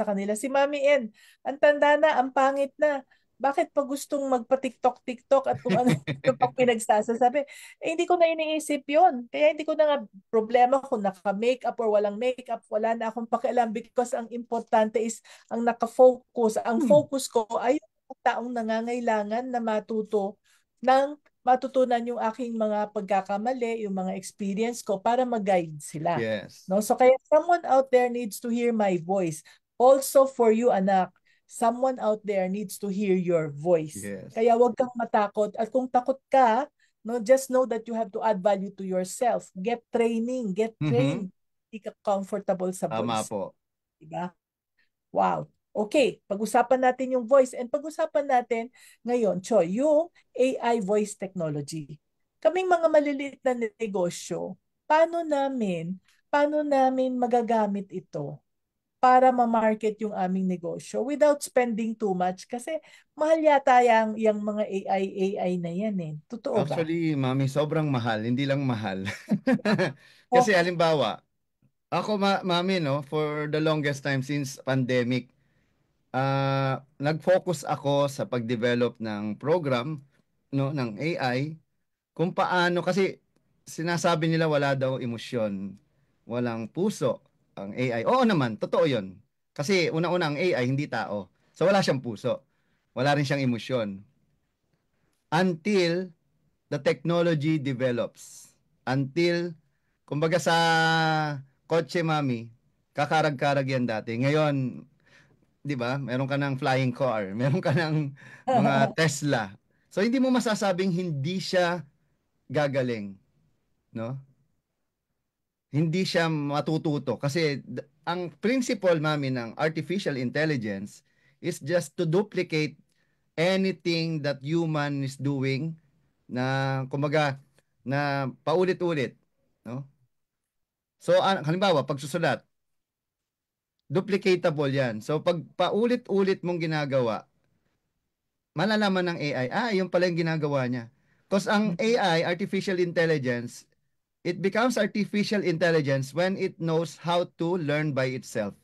kanila, si Mami N, ang tanda na, ang pangit na. Bakit pa gustong magpa-TikTok at kung ano yung pang pinagsasasabi? Eh, hindi ko na iniisip yon. Kaya hindi ko na nga problema kung naka-makeup or walang makeup. Wala na akong pakialam because ang importante is ang naka-focus. Ang focus ko ay yung mga taong nangangailangan na matutunan yung aking mga pagkakamali, yung mga experience ko para mag-guide sila. Yes. No? So kaya someone out there needs to hear my voice. Also for you, anak, someone out there needs to hear your voice. Yes. Kaya wag kang matakot. At kung takot ka, no, just know that you have to add value to yourself. Get training, get trained. Hindi ka comfortable sa Tama voice. po. Diba? Wow. Okay, pag-usapan natin yung voice and pag-usapan natin ngayon, Choy, yung AI voice technology. Kaming mga maliliit na negosyo, paano namin magagamit ito para ma-market yung aming negosyo without spending too much kasi mahal yata yung mga AI na yan eh. Totoo ba? Actually, mami, sobrang mahal. Hindi lang mahal. Kasi Okay. halimbawa, Ako, mami, no, for the longest time since pandemic, nag-focus ako sa pag-develop ng program, no, ng AI, kung paano, kasi sinasabi nila wala daw emosyon, walang puso ang AI. Oo naman, totoo yun. Kasi una-una ang AI, hindi tao. So wala siyang puso. Wala rin siyang emosyon. Until the technology develops. Until, kumbaga sa kotse, mami, kakarag-karag yan dati. Ngayon, di ba, meron ka ng flying car, meron ka ng mga Tesla. So hindi mo masasabing hindi siya gagaling, no? Hindi siya matututo kasi ang principle, mami, ng artificial intelligence is just to duplicate anything that human is doing, na kumbaga na paulit-ulit, no? So halimbawa pagsusulat, duplicatable 'yan. So pag paulit-ulit mong ginagawa, malalaman ng AI, yung pala yung ginagawa niya. Because ang AI, artificial intelligence, it becomes artificial intelligence when it knows how to learn by itself.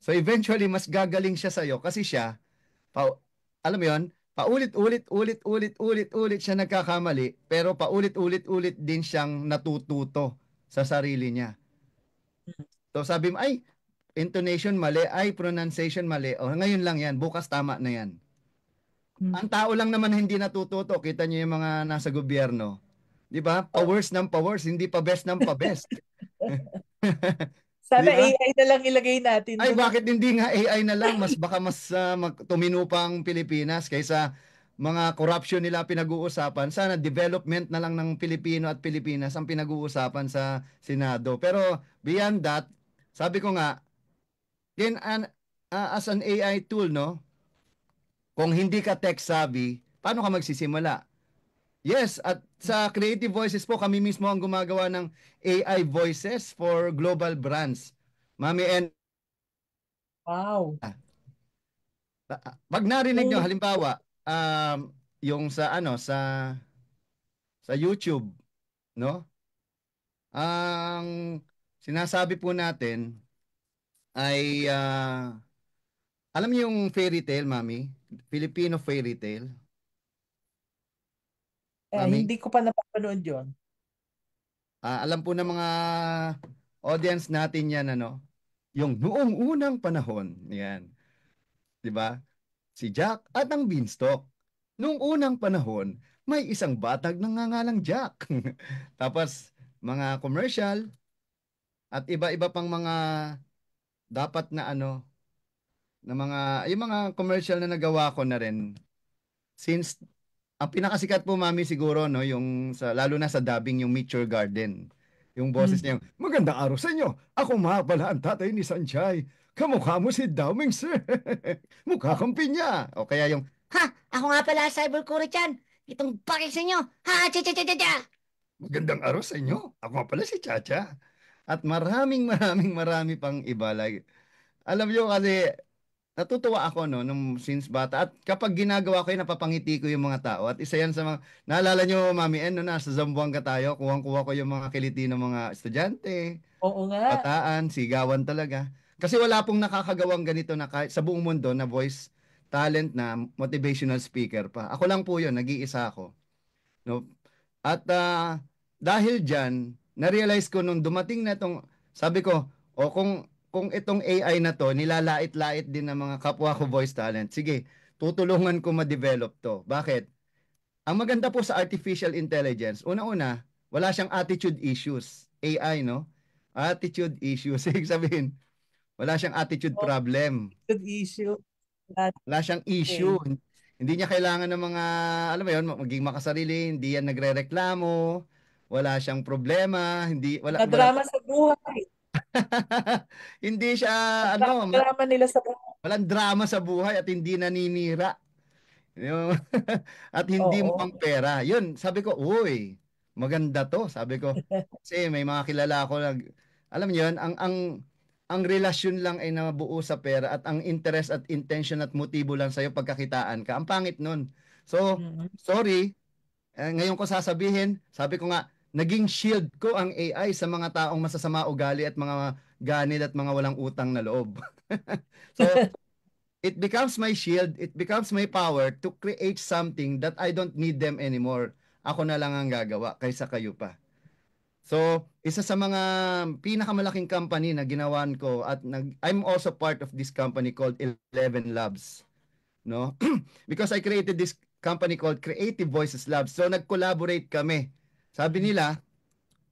So eventually, mas gagaling siya sa'yo kasi siya, alam mo yun, paulit-ulit, ulit-ulit, ulit-ulit siya nagkakamali, pero paulit-ulit-ulit din siyang natututo sa sarili niya. So sabi mo, ay, intonation mali, ay, pronunciation mali. O, ngayon lang yan, bukas tama na yan. Ang tao lang naman hindi natututo. Kita niyo yung mga nasa gobyerno. Di ba? Pa-worst ng pa-worst, hindi pa best ng pa-best. Di Sana ba? AI na lang ilagay natin Ay, doon. bakit hindi nga AI na lang? Mas baka mas tumino pa ang Pilipinas kaysa mga corruption nila pinag-uusapan. Sana development na lang ng Pilipino at Pilipinas ang pinag-uusapan sa Senado. Pero beyond that, sabi ko nga, as an AI tool, no? Kung hindi ka tech savvy, paano ka magsisimula? Yes, at sa Creative Voices po, kami mismo ang gumagawa ng AI voices for global brands. Mami, and Wow. pag narinig nyo, Yung, halimbawa, yung sa sa YouTube, no? Ang sinasabi po natin ay alam niyo yung fairy tale, mami? Filipino fairy tale, mami? hindi ko pa napapanood yun. Alam po ng mga audience natin yan, ano? Yung noong unang panahon, yan, 'di ba? Si Jack at ang Beanstalk. Noong unang panahon, may isang batag nangangalang Jack. Tapos mga commercial at iba-iba pang mga dapat na na mga yung mga commercial na nagawa ko na rin since ang pinakasikat po, mami, siguro, no, yung sa lalo na sa dubbing, yung Meet Your Garden. Yung boses niya, magandang araw sa inyo. Ako nga pala ang tatay ni Sanchay. Kamukha mo si Daming, sir. Mukha kang pinya. O kaya yung, Ha! Ako nga pala, Cyber Kuro-chan. Itong bakit sa inyo. Ha! Cha cha cha cha cha! magandang araw sa inyo. Ako nga pala si Chacha. At marami pang iba. Like, alam nyo kasi, natutuwa ako, no, nung since bata. At kapag ginagawa ko yun, napapangiti ko yung mga tao. At isa yan sa mga, naalala nyo, Mami En, no, nasa Zamboanga tayo, kuwang-kuha ko yung mga kiliti ng mga estudyante, Oo nga. bataan, sigawan talaga. Kasi wala pong nakakagawang ganito na kahit sa buong mundo na voice talent na motivational speaker pa. Ako lang po yun, nag-iisa ako. No? At dahil dyan, na-realize ko nung dumating na itong, sabi ko, o kung itong AI na to, nilalait-lait din ng mga kapwa ko voice talent, sige, tutulungan ko ma-develop to. Bakit? Ang maganda po sa artificial intelligence, una-una, wala siyang attitude issues. AI, no? Attitude issues. Ibig sabihin, wala siyang attitude Oh, problem. good issue. Wala siyang issue. Okay. Hindi niya kailangan ng mga, alam mo yun, maging makasarili, hindi yan nagrereklamo, wala siyang problema, hindi, wala, Nadrama sa buhay. hindi siya, Drama nila sa buhay. walang drama sa buhay at hindi naninira. Yung, at hindi Oo. mukhang pera. Yun, sabi ko, uy, maganda to. Sabi ko, kasi may mga kilala ko, alam niyo yun, ang relasyon lang ay nabuo sa pera at ang interest at intention at motibo lang sa'yo pagkakitaan ka. Ang pangit nun. So, Mm-mm. sorry, ngayon ko sasabihin, sabi ko nga, naging shield ko ang AI sa mga taong masasama ugali at mga ganid at mga walang utang na loob. So, it becomes my shield, it becomes my power to create something that I don't need them anymore. Ako na lang ang gagawa kaysa kayo pa. So, isa sa mga pinakamalaking company na ginawan ko at I'm also part of this company called 11 Labs, no? Because I created this company called Creative Voices Labs. So, nag-collaborate kami. Sabi nila,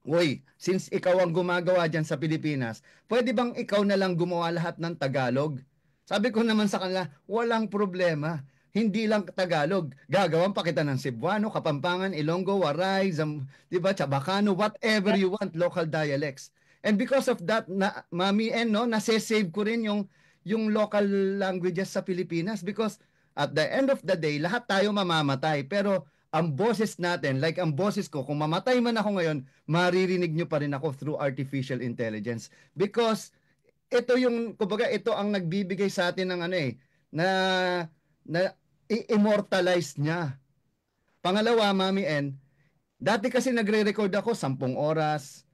"Uy, since ikaw ang gumagawa dyan sa Pilipinas, pwede bang ikaw na lang gumawa lahat ng Tagalog?" Sabi ko naman sa kanila, walang problema. Hindi lang Tagalog. Gagawan pa kita ng Cebuano, Kapampangan, Ilonggo, Waray, di ba, Chabacano, whatever you want, local dialects. And because of that, Mami N, no, nase-save ko rin yung local languages sa Pilipinas because at the end of the day, lahat tayo mamamatay. Pero ang boses natin, like ang boses ko, kung mamatay man ako ngayon, maririnig nyo pa rin ako through artificial intelligence. Because ito yung, kumbaga, ito ang nagbibigay sa atin ng ano na, na i-immortalize niya. Pangalawa, Mami N, dati kasi nagre-record ako 10 oras,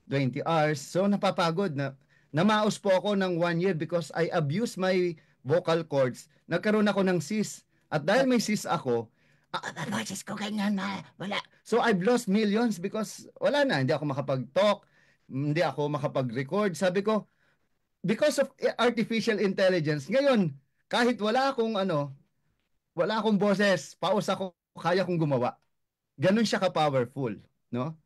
20 hours, so napapagod na. Namaos po ako ng 1 year because I abuse my vocal cords. Nagkaroon ako ng cyst. At dahil may cyst ako, boses ko ganyan na, wala. So I've lost millions because wala na, hindi ako makapag-talk, hindi ako makapag-record. Sabi ko, because of artificial intelligence, ngayon, kahit wala akong boses, paus ako, kaya kong gumawa. Ganun siya ka-powerful, no?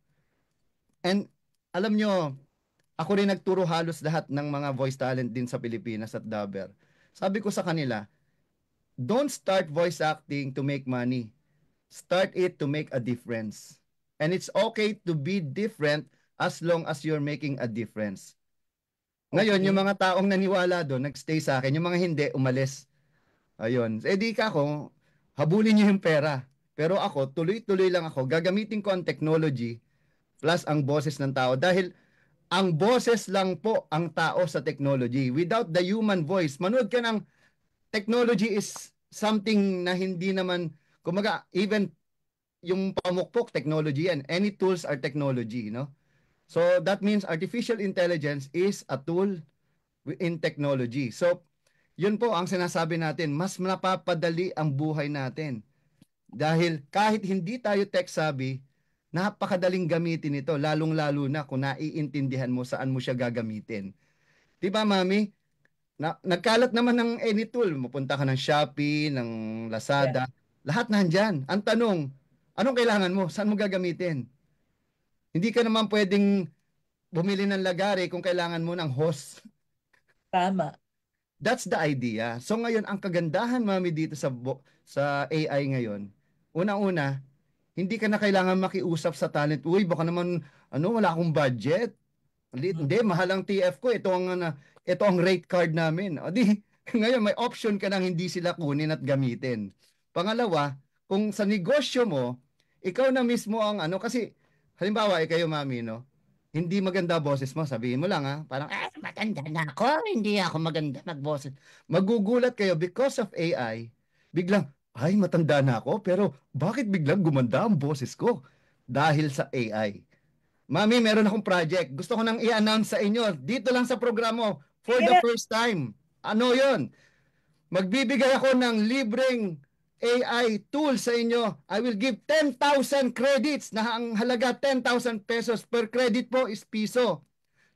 And alam nyo, ako rin nagturo halos lahat ng mga voice talent din sa Pilipinas at Daber. Sabi ko sa kanila, don't start voice acting to make money. Start it to make a difference. And it's okay to be different as long as you're making a difference. Ngayon, Okay. yung mga taong naniwala doon, nagstay sa akin. Yung mga hindi, umalis. Ayun. Eh di ka ako, habulin niyo yung pera. Pero ako, tuloy-tuloy lang ako. Gagamitin ko ang technology plus ang boses ng tao. Dahil ang boses lang po ang tao sa technology. Without the human voice, manood ka ng technology is something na hindi naman, kumaga, even yung pamukpok, technology yan. Any tools are technology, no? So that means artificial intelligence is a tool in technology. So yun po ang sinasabi natin, mas napapadali ang buhay natin. Dahil kahit hindi tayo tech savvy, napakadaling gamitin ito, lalong-lalo na kung naiintindihan mo saan mo siya gagamitin. Di ba, Mami? Nagkalat naman ng any tool. Mapunta ka ng Shopee, ng Yeah. Lazada. Lahat nandyan. Ang tanong, anong kailangan mo? Saan mo gagamitin? Hindi ka naman pwedeng bumili ng lagari kung kailangan mo ng hose. Tama. That's the idea. So ngayon, ang kagandahan, Mami, dito sa AI ngayon, una-una, hindi ka na kailangan makiusap sa talent. Uy, baka naman, wala akong budget. Hindi, mahal ang TF ko. Ito ang rate card namin. O di, ngayon may option ka nang hindi sila kunin at gamitin. Pangalawa, kung sa negosyo mo, ikaw na mismo ang kasi halimbawa, kayo, Mami, no? Hindi maganda boses mo, sabihin mo lang parang, matanda na ako, hindi ako maganda magboses. Magugulat kayo because of AI, biglang, ay, matanda na ako, pero bakit biglang gumanda ang boses ko? Dahil sa AI. Mami, meron akong project. Gusto ko nang i-announce sa inyo. Dito lang sa programa for Sige the na. first time. Ano yon? Magbibigay ako ng libreng AI tool sa inyo. I will give 10,000 credits na ang halaga 10,000 pesos per credit po is piso.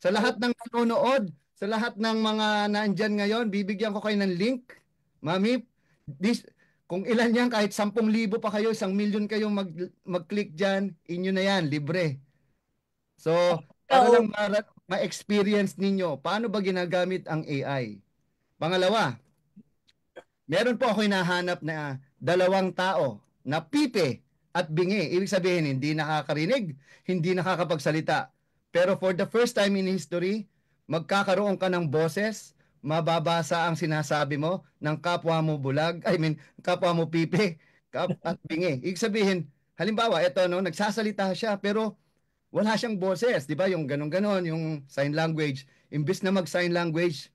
Sa lahat ng nanonood, sa lahat ng mga nandyan ngayon, bibigyan ko kayo ng link. Mami, kung ilan yan, kahit 10,000 pa kayo, 1,000,000 kayong mag-click dyan, inyo na yan, libre. So, para Ikaw, lang ma-experience ninyo, paano ba ginagamit ang AI? Pangalawa, meron po ako hinahanap na 2 tao na pipe at bingi. Ibig sabihin, hindi nakakarinig, hindi nakakapagsalita. Pero for the first time in history, magkakaroon ka ng boses, mababasa ang sinasabi mo ng kapwa mo bulag, kapwa mo pipe at bingi. Ibig sabihin, halimbawa, ito, no, nagsasalita siya, pero wala siyang boses, di ba? Yung ganon-ganon, yung sign language. Imbis na mag-sign language,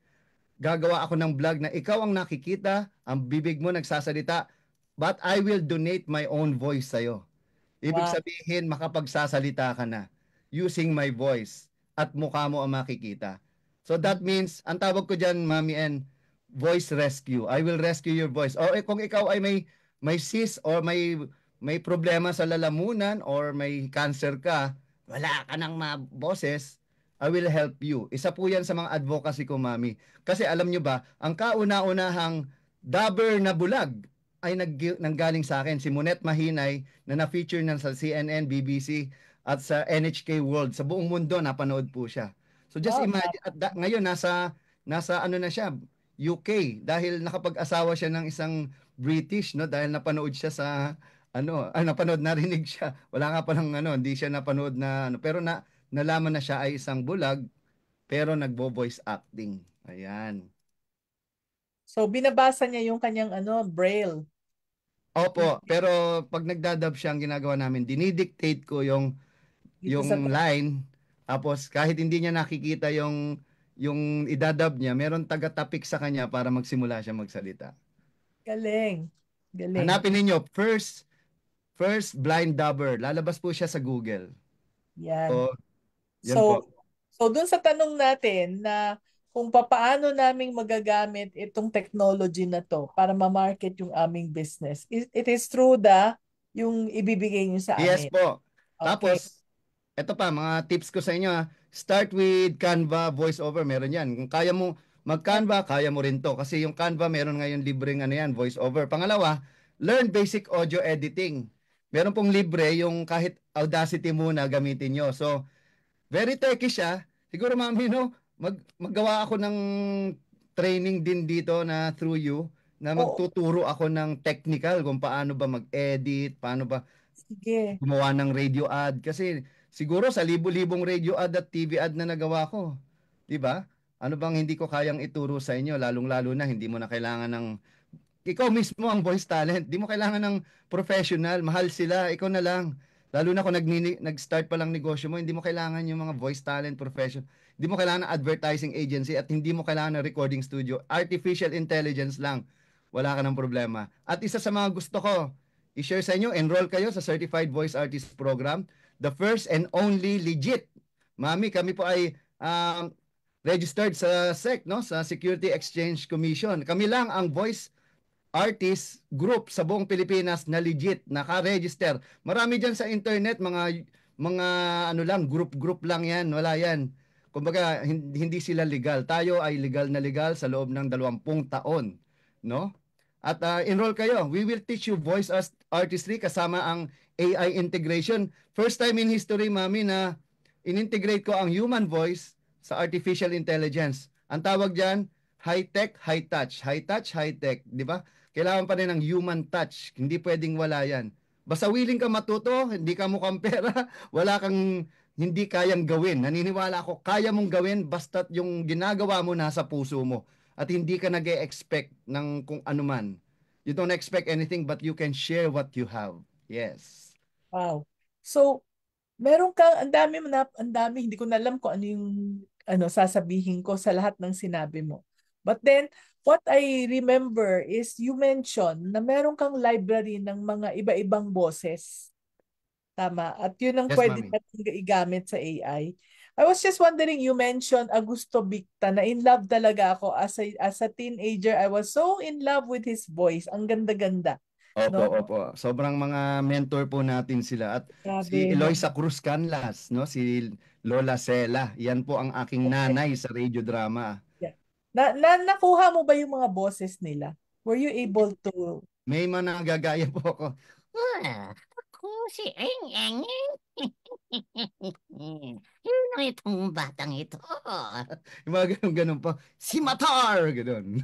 gagawa ako ng vlog na ikaw ang nakikita, ang bibig mo nagsasalita, but I will donate my own voice sa'yo. Ibig Wow. sabihin, makapagsasalita ka na using my voice at mukha mo ang makikita. So that means, ang tawag ko dyan, Mami N, voice rescue. I will rescue your voice. O kung ikaw ay may cyst or may problema sa lalamunan or may cancer ka, wala ka ng boses, I will help you. Isa po yan sa mga advocacy ko, Mami. Kasi alam nyo ba, ang kauna-unahang dabber na bulag ay nanggaling sa akin, si Monet Mahinay, na na-feature na sa CNN, BBC, at sa NHK World. Sa buong mundo, napanood po siya. So just Wow. imagine, at ngayon, nasa ano na siya, UK, dahil nakapag-asawa siya ng isang British, no? Dahil napanood siya sa, napanood, narinig siya. Wala nga palang, hindi siya napanood na, pero nalaman na siya ay isang bulag, pero nagbo-voice acting. Ayan. So, binabasa niya yung kanyang braille. Opo, pero pag nagdadub siya, ang ginagawa namin, dinidictate ko yung Dito sa line, tapos kahit hindi niya nakikita yung idadub niya, meron taga-tapik sa kanya para magsimula siya magsalita. galing. Galing. Hanapin ninyo, first blind dubber. Lalabas po siya sa Google. Yan. So, yan po. So dun sa tanong natin na kung papaano naming magagamit itong technology na to para ma-market yung aming business. It is through yung ibibigay niyo sa Yes amin. po. Okay. Tapos, eto pa, mga tips ko sa inyo. Start with Canva voiceover. Meron yan. Kung kaya mo mag-Canva, kaya mo rin to. Kasi yung Canva, meron ngayon libreng voiceover. Pangalawa, learn basic audio editing. Meron pong libre yung kahit Audacity muna gamitin nyo. So, very techy siya. Siguro mami, no, maggawa ako ng training din dito na through you na Oo, magtuturo ako ng technical kung paano ba mag-edit, paano ba sige. gumawa ng radio ad. Kasi siguro sa libo-libong radio ad at TV ad na nagawa ko, 'di ba? Ano bang hindi ko kayang ituro sa inyo, lalong-lalo na hindi mo na kailangan ng ikaw mismo ang voice talent. Di mo kailangan ng professional. Mahal sila. Ikaw na lang. Lalo na kung nag-start pa lang negosyo mo, hindi mo kailangan yung mga voice talent profession. Hindi mo kailangan ng advertising agency at hindi mo kailangan ng recording studio. Artificial intelligence lang. Wala ka ng problema. At isa sa mga gusto ko, i-share sa inyo, enroll kayo sa Certified Voice Artist Program. The first and only legit. Mami, kami po ay registered sa SEC, no? Sa Security Exchange Commission. Kami lang ang voice artist group sa buong Pilipinas na legit, naka-register. Marami diyan sa internet, mga ano lang, group lang yan, wala yan. Kumbaga, hindi sila legal. Tayo ay legal na legal sa loob ng 20 taon, no? At enroll kayo. We will teach you voice artistry kasama ang AI integration. First time in history, Mami, na in-integrate ko ang human voice sa artificial intelligence. Ang tawag diyan, high tech, high touch. High touch, high tech, di ba? Kailangan pa rin ng human touch. Hindi pwedeng wala yan. Basta willing ka matuto, hindi ka mukhang pera, wala kang hindi kayang gawin. Naniniwala ako, kaya mong gawin basta yung ginagawa mo nasa puso mo. At hindi ka nag-expect ng kung ano man. You don't expect anything but you can share what you have. Yes. Wow. So, meron kang, ang dami, hindi ko na alam kung ano yung sasabihin ko sa lahat ng sinabi mo. But then, what I remember is you mentioned na meron kang library ng mga iba-ibang boses. Tama. At yun ang Yes, pwede mami. natin igamit sa AI. I was just wondering, you mentioned Augusto Bicta na in love talaga ako as a teenager. I was so in love with his voice. Ang ganda-ganda. Opo, No? opo. Sobrang mga mentor po natin sila. At si Grabe, no? Eloisa Cruz Canlas, no? Si Lola Cela. Yan po ang aking nanay sa radio drama. Yeah. Nakuha mo ba yung mga boses nila? Were you able to? May mga nagagaya po ako. Ako si Eng Eng. Sino itong batang ito? Yung mga ganun po. Si Matar! Ganun.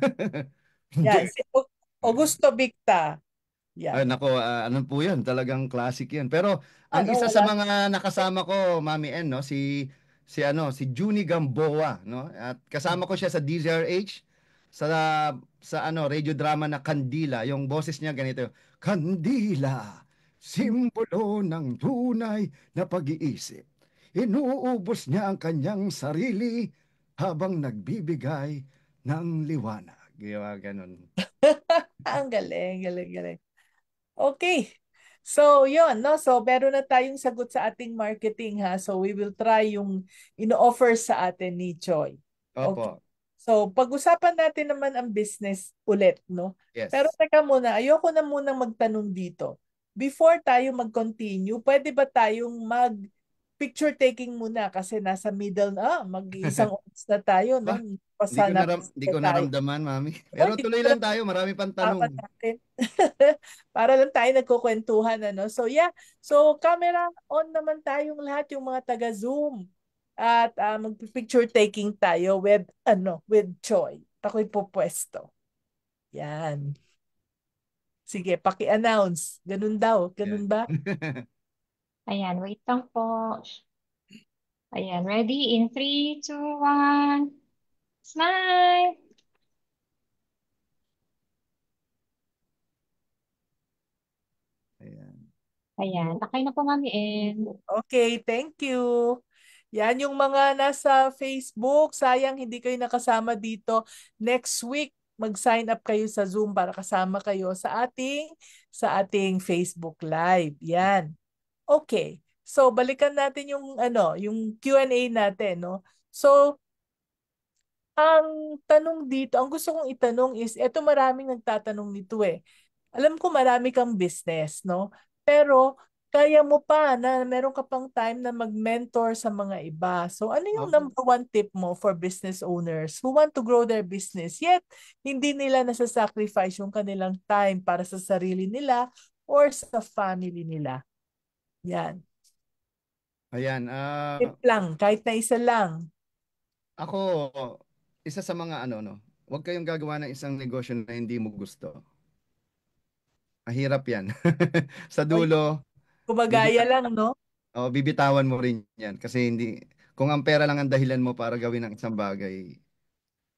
Yeah, Hindi. si Augusto Bicta. Ay, Yeah. nako, ano po yun? Talagang classic yan. Pero ang Ano, isa sa wala. mga nakasama ko, Mami N, no? Si Junie Gamboa, no? At kasama ko siya sa DZRH sa radio drama na Kandila. Yung boses niya ganito, Kandila, simbolo ng tunay na pag-iisip. Inuubos niya ang kanyang sarili habang nagbibigay ng liwanag. Ganun. Ang galing, galing, galing. Okay. So, yun, no? So, meron na tayong sagot sa ating marketing, ha? So, we will try yung ino-offer sa atin ni Choi. Okay. Opo. So, pag-usapan natin naman ang business ulit, no? Pero Yes. teka muna, ayoko na munang magtanong dito. Before tayo mag-continue, pwede ba tayong mag-picture taking muna kasi nasa middle na, mag-iisang oras na tayo, no? Ba, Pasana hindi ko tayo. naramdaman, Mami. Oh, Pero hindi tuloy ko lang tayo, marami pang tanong. apat natin. Para lang tayo nagkukwentuhan, ano? So, yeah. So, camera on naman tayong lahat, yung mga taga-Zoom. At mag-picture taking tayo with, with Choi. Ako'y pupwesto. Yan. Sige, paki-announce. Ganun daw. Ganun Yan. ba? Ayan, wait lang po. Ayan, ready? In 3, 2, 1. Smile! Ayan. Ayan, okay na po, Mami En. Okay, thank you. Yan yung mga nasa Facebook. Sayang hindi kayo nakasama dito. Next week, mag-sign up kayo sa Zoom para kasama kayo sa ating Facebook Live. Yan. Okay. So balikan natin yung yung Q&A natin, no? So ang tanong dito, ang gusto kong itanong is, eto maraming nagtatanong nito eh. Alam ko marami kang business, no? Pero kaya mo pa na meron ka pang time na mag-mentor sa mga iba. So ano yung Opo. number one tip mo for business owners who want to grow their business yet hindi nila nasa-sacrifice yung kanilang time para sa sarili nila or sa family nila? Yan. Ayan. Tip lang, kahit na isa lang. Ako, isa sa mga no, huwag kayong gagawa ng isang negosyo na hindi mo gusto. Mahirap yan. Sa Oy, dulo, gumagaya bibita lang, no? bibitawan mo rin yan. Kasi hindi, kung ang pera lang ang dahilan mo para gawin ang isang bagay,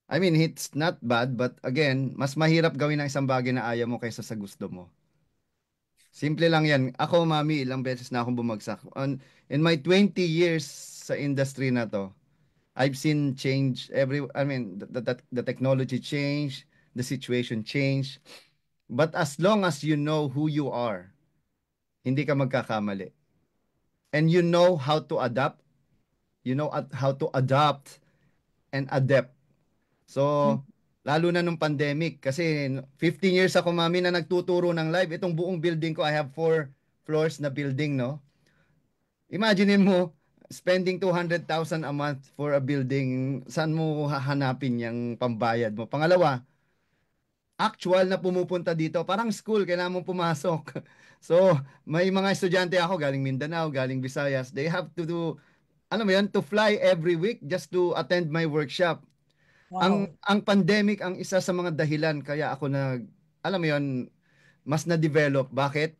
I mean, it's not bad, but again, mas mahirap gawin ang isang bagay na ayaw mo kaysa sa gusto mo. Simple lang yan. Ako, Mami, ilang beses na akong bumagsak. In my 20 years sa industry na to, I've seen change I mean, the technology change, the situation change. But as long as you know who you are, hindi ka magkakamali. And you know how to adapt, how to adopt and adapt. So, lalo na nung pandemic, kasi 15 years ako, Mami, na nagtuturo ng live. Itong buong building ko, I have 4 floors na building, no? Imaginein mo, spending 200,000 a month for a building, saan mo hahanapin yung pambayad mo? Pangalawa, actual na pumupunta dito, parang school, kailangan mong pumasok. So, may mga estudyante ako galing Mindanao, galing Visayas. They have to do, alam mo yan, to fly every week just to attend my workshop. Ang Wow. ang pandemic ang isa sa mga dahilan kaya ako alam mo yon, mas na-develop. Bakit?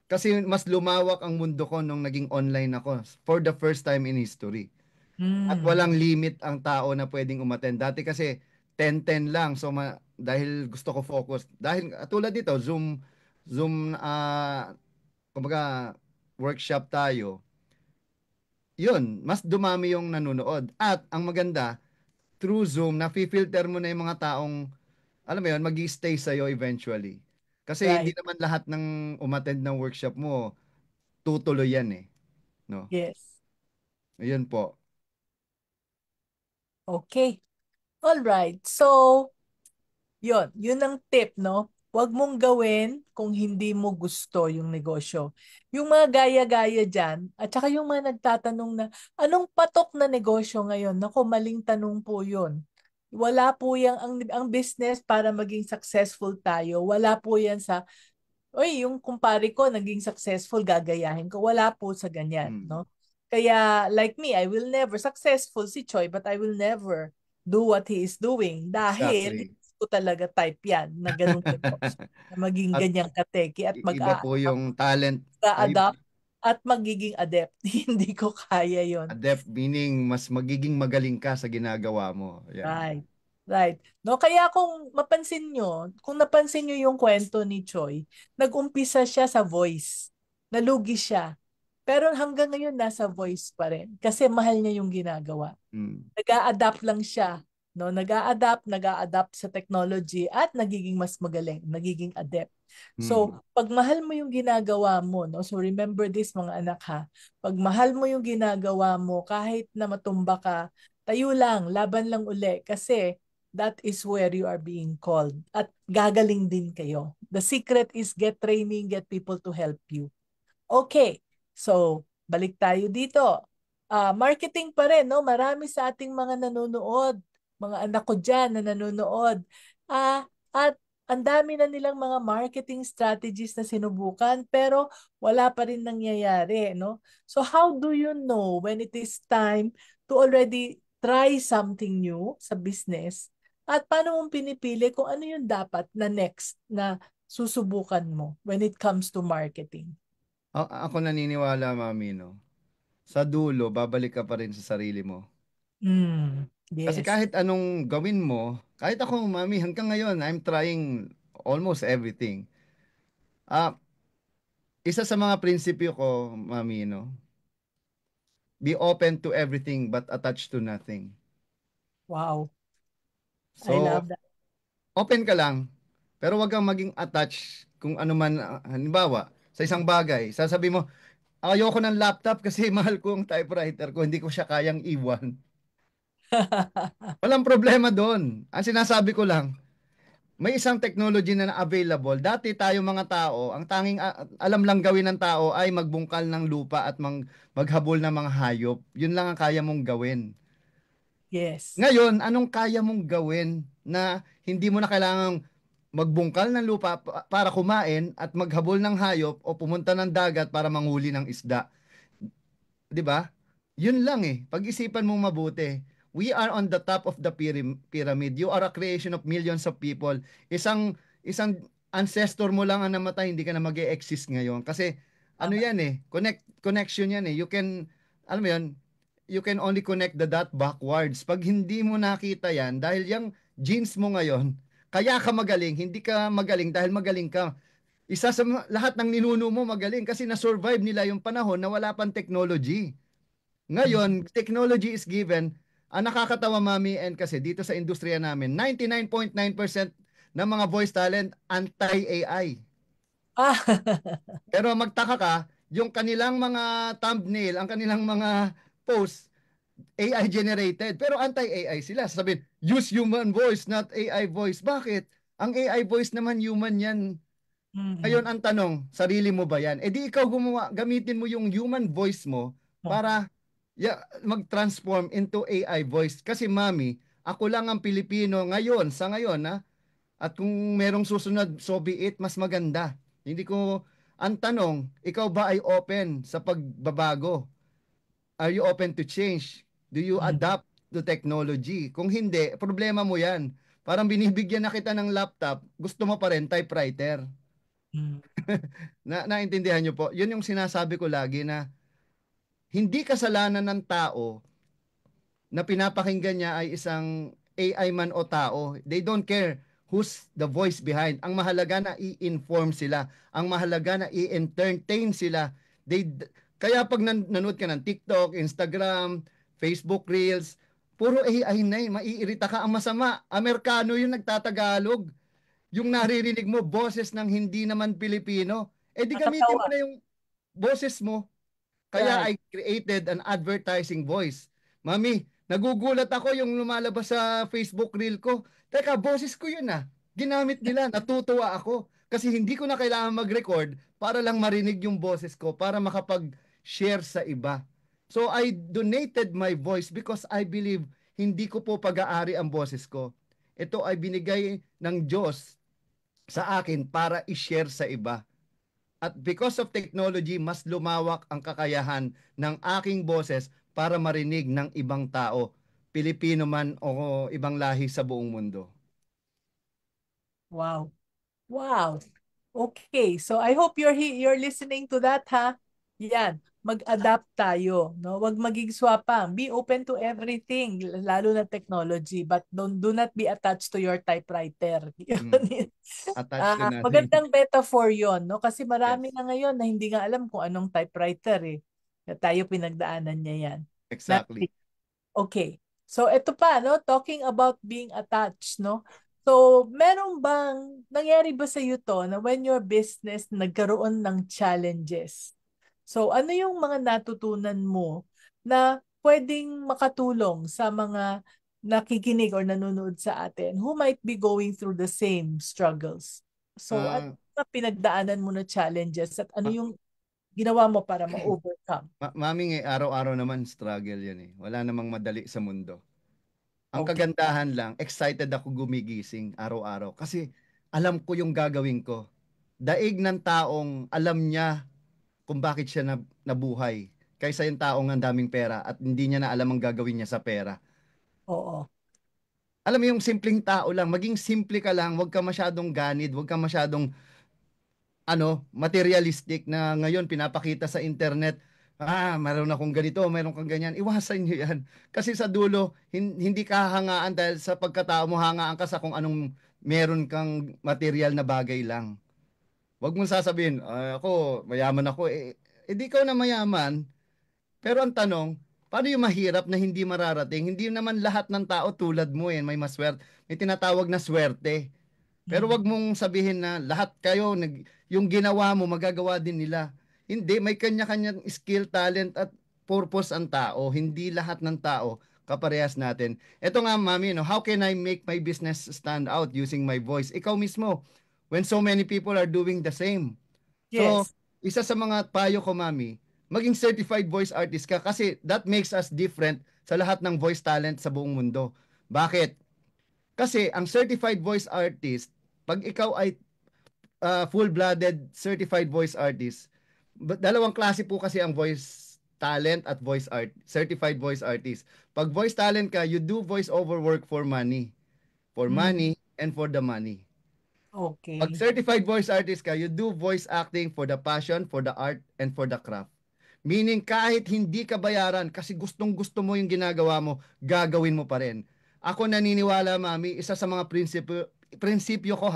Kasi mas lumawak ang mundo ko nung naging online ako for the first time in history. At Mm. walang limit ang tao na pwedeng umattend. Dati kasi 10-10 lang. So dahil gusto ko focus. Dahil tulad dito, Zoom kumbaga workshop tayo. Yun, mas dumami yung nanonood. At ang maganda, through Zoom, na-filter mo na yung mga taong, alam mo yun, mag-stay sa'yo eventually. Kasi hindi Right. naman lahat ng umattend ng workshop mo, tutuloy yan eh. No? Yes. Ayun po. Okay. All right. So, yun ang tip, no? Huwag mong gawin kung hindi mo gusto yung negosyo. Yung mga gaya-gaya dyan, at saka yung mga nagtatanong na, anong patok na negosyo ngayon? Naku, maling tanong po yun. Wala po yan, ang business para maging successful tayo, wala po yan sa, oy, yung kumpare ko naging successful, gagayahin ko. Wala po sa ganyan, Mm, no? Kaya, like me, I will never, successful si Choi, but I will never do what he is doing dahil exactly. ko talaga type yan na ganun negosyo, na maging At ganyang kateki at iba po yung talent. mag-adapt at magiging adept. Hindi ko kaya yon. Adept meaning mas magiging magaling ka sa ginagawa mo. Yan. Right. Right. No, kaya kung mapansin nyo, kung napansin nyo yung kwento ni Choi, nag-umpisa siya sa voice. Nalugi siya. Pero hanggang ngayon nasa voice pa rin kasi mahal niya yung ginagawa. Mm. Nag-a-adapt lang siya no? Nag-a-adapt sa technology at nagiging mas magaling, nagiging adept. So, pag mahal mo yung ginagawa mo, no? So remember this mga anak ha. Pag mahal mo yung ginagawa mo, kahit na matumba ka, tayo lang, laban lang uli kasi that is where you are being called. At gagaling din kayo. The secret is get training, get people to help you. Okay, so balik tayo dito. Marketing pa rin, no? Marami sa ating mga nanonood, mga anak ko dyan na nanonood. At ang dami na nilang mga marketing strategies na sinubukan pero wala pa rin nangyayari, no? So how do you know when it is time to already try something new sa business? At paano mong pinipili kung ano yung dapat na next na susubukan mo when it comes to marketing? Ako naniniwala, Mami, no? Sa dulo, babalik ka pa rin sa sarili mo. Kasi Yes. kahit anong gawin mo, kahit ako, Mami, hanggang ngayon, I'm trying almost everything. Isa sa mga prinsipyo ko, Mami, no? Be open to everything but attached to nothing. Wow. I So, love that. open ka lang, pero wag kang maging attached kung ano man, halimbawa, sa isang bagay. Sasabi mo, ayoko ng laptop kasi mahal ko ang typewriter ko, hindi ko siya kayang iwan. Walang problema doon. Ang sinasabi ko lang, may isang technology na available. Dati tayo mga tao, ang tanging alam lang gawin ng tao ay magbungkal ng lupa at maghabol ng mga hayop. Yun lang ang kaya mong gawin. Yes. Ngayon, anong kaya mong gawin na hindi mo na kailangang magbungkal ng lupa para kumain at maghabol ng hayop o pumunta ng dagat para manghuli ng isda? 'Di ba? Yun lang eh. Pag-isipan mong mabuti. We are on the top of the pyramid. You are a creation of millions of people. Isang ancestor mo lang ang namatay, hindi ka na mag-e-exist ngayon. Kasi ano Tama. yan eh, connection yan eh. You can, alam mo yan, you can only connect the dot backwards. Pag hindi mo nakita yan, dahil yung genes mo ngayon, kaya ka magaling, hindi ka magaling dahil magaling ka. Isa sa lahat ng ninuno mo magaling kasi na-survive nila yung panahon na wala pang technology. Ngayon, technology is given. Ang nakakatawa, Mami, and kasi dito sa industriya namin, 99.9% ng mga voice talent anti-AI. Ah, Pero magtaka ka, yung kanilang mga thumbnail, ang kanilang mga post, AI generated. Pero anti-AI sila. Sabihin, use human voice, not AI voice. Bakit? Ang AI voice naman human yan. Ngayon ang tanong, sarili mo ba yan? Eh di ikaw gumawa, gamitin mo yung human voice mo para mag-transform into AI voice. Kasi Mami, ako lang ang Pilipino ngayon, sa ngayon ha. At kung merong susunod, so be it, mas maganda. Hindi ko, ang tanong, ikaw ba ay open sa pagbabago? Are you open to change? Do you adapt to technology? Kung hindi, problema mo yan. Parang binibigyan na kita ng laptop, gusto mo pa rin typewriter. Naintindihan nyo po? Yun yung sinasabi ko lagi na hindi kasalanan ng tao na pinapakinggan niya ay isang AI man o tao. They don't care who's the voice behind. Ang mahalaga na i-inform sila. Ang mahalaga na i-entertain sila. Kaya pag nanood ka ng TikTok, Instagram, Facebook Reels, puro AI na eh. Maiirita ka. Ang masama, Amerikano yung nagtatagalog. Yung naririnig mo, boses ng hindi naman Pilipino. Eh di gamitin mo nakatawa. na yung boses mo. Kaya Right. I created an advertising voice. Mami, nagugulat ako yung lumalabas sa Facebook reel ko. Teka, boses ko yun ah. Ginamit nila, natutuwa ako. Kasi hindi ko na kailangan mag-record para lang marinig yung boses ko, para makapag-share sa iba. So I donated my voice because I believe hindi ko po pag-aari ang boses ko. Ito ay binigay ng Diyos sa akin para i-share sa iba. At because of technology, mas lumawak ang kakayahan ng aking boses para marinig ng ibang tao, Pilipino man o ibang lahi sa buong mundo. Wow. Wow. Okay, so I hope you're listening to that ha. Yan, mag-adapt tayo, no? Huwag maging swapang. Be open to everything, lalo na technology, but do not be attached to your typewriter. Attached to nothing. Magandang metaphor 'yon, no? Kasi marami Yes, na ngayon na hindi nga alam kung anong typewriter eh. Tayo pinagdaanan niya yan. exactly. Okay. So ito pa, no, talking about being attached, no? So meron bang, nangyari ba sa iyo to na when your business nagkaroon ng challenges? So ano yung mga natutunan mo na pwedeng makatulong sa mga nakikinig or nanonood sa atin who might be going through the same struggles? So ano Ah, yung pinagdaanan mo na challenges at ano yung ginawa mo para ma-overcome? Maming araw-araw naman struggle yan eh. Wala namang madali sa mundo. Ang Okay. kagandahan lang, excited ako gumigising araw-araw kasi alam ko yung gagawin ko. Daig ng taong alam niya kung bakit siya nabuhay kaysa yung taong ang daming pera at hindi niya na alam ang gagawin niya sa pera. Oo. Alam mo yung simpleng tao lang, maging simple ka lang, huwag ka masyadong ganid, huwag ka masyadong materialistic na ngayon pinapakita sa internet. Meron akong ganito, meron kang ganyan. Iwasan niyo yan. Kasi sa dulo, hindi ka hangaan dahil sa pagkatao mo, hangaan ka sa kung anong meron kang material na bagay lang. Huwag mong sasabihin, ako, mayaman ako. Di ikaw na mayaman. Pero ang tanong, paano yung mahirap na hindi mararating? Hindi naman lahat ng tao tulad mo may maswerte. May tinatawag na swerte. Pero wag Mm. mong sabihin na lahat kayo, yung ginawa mo, magagawa din nila. Hindi, may kanya-kanyang skill, talent at purpose ang tao. Hindi lahat ng tao kaparehas natin. Ito nga, mami, no, how can I make my business stand out using my voice? Ikaw mismo, when so many people are doing the same. So, Yes. isa sa mga payo ko, mami, maging certified voice artist ka kasi that makes us different sa lahat ng voice talent sa buong mundo. Bakit? Kasi ang certified voice artist, pag ikaw ay full-blooded certified voice artist, dalawang klase po kasi ang voice talent at certified voice artist. Pag voice talent ka, you do voice over work for Mm. money and for the money. Pag Okay. certified voice artist ka, you do voice acting for the passion, for the art, and for the craft. Meaning kahit hindi ka bayaran kasi gustong gusto mo yung ginagawa mo, gagawin mo pa rin. Ako naniniwala, mami, isa sa mga prinsipyo ko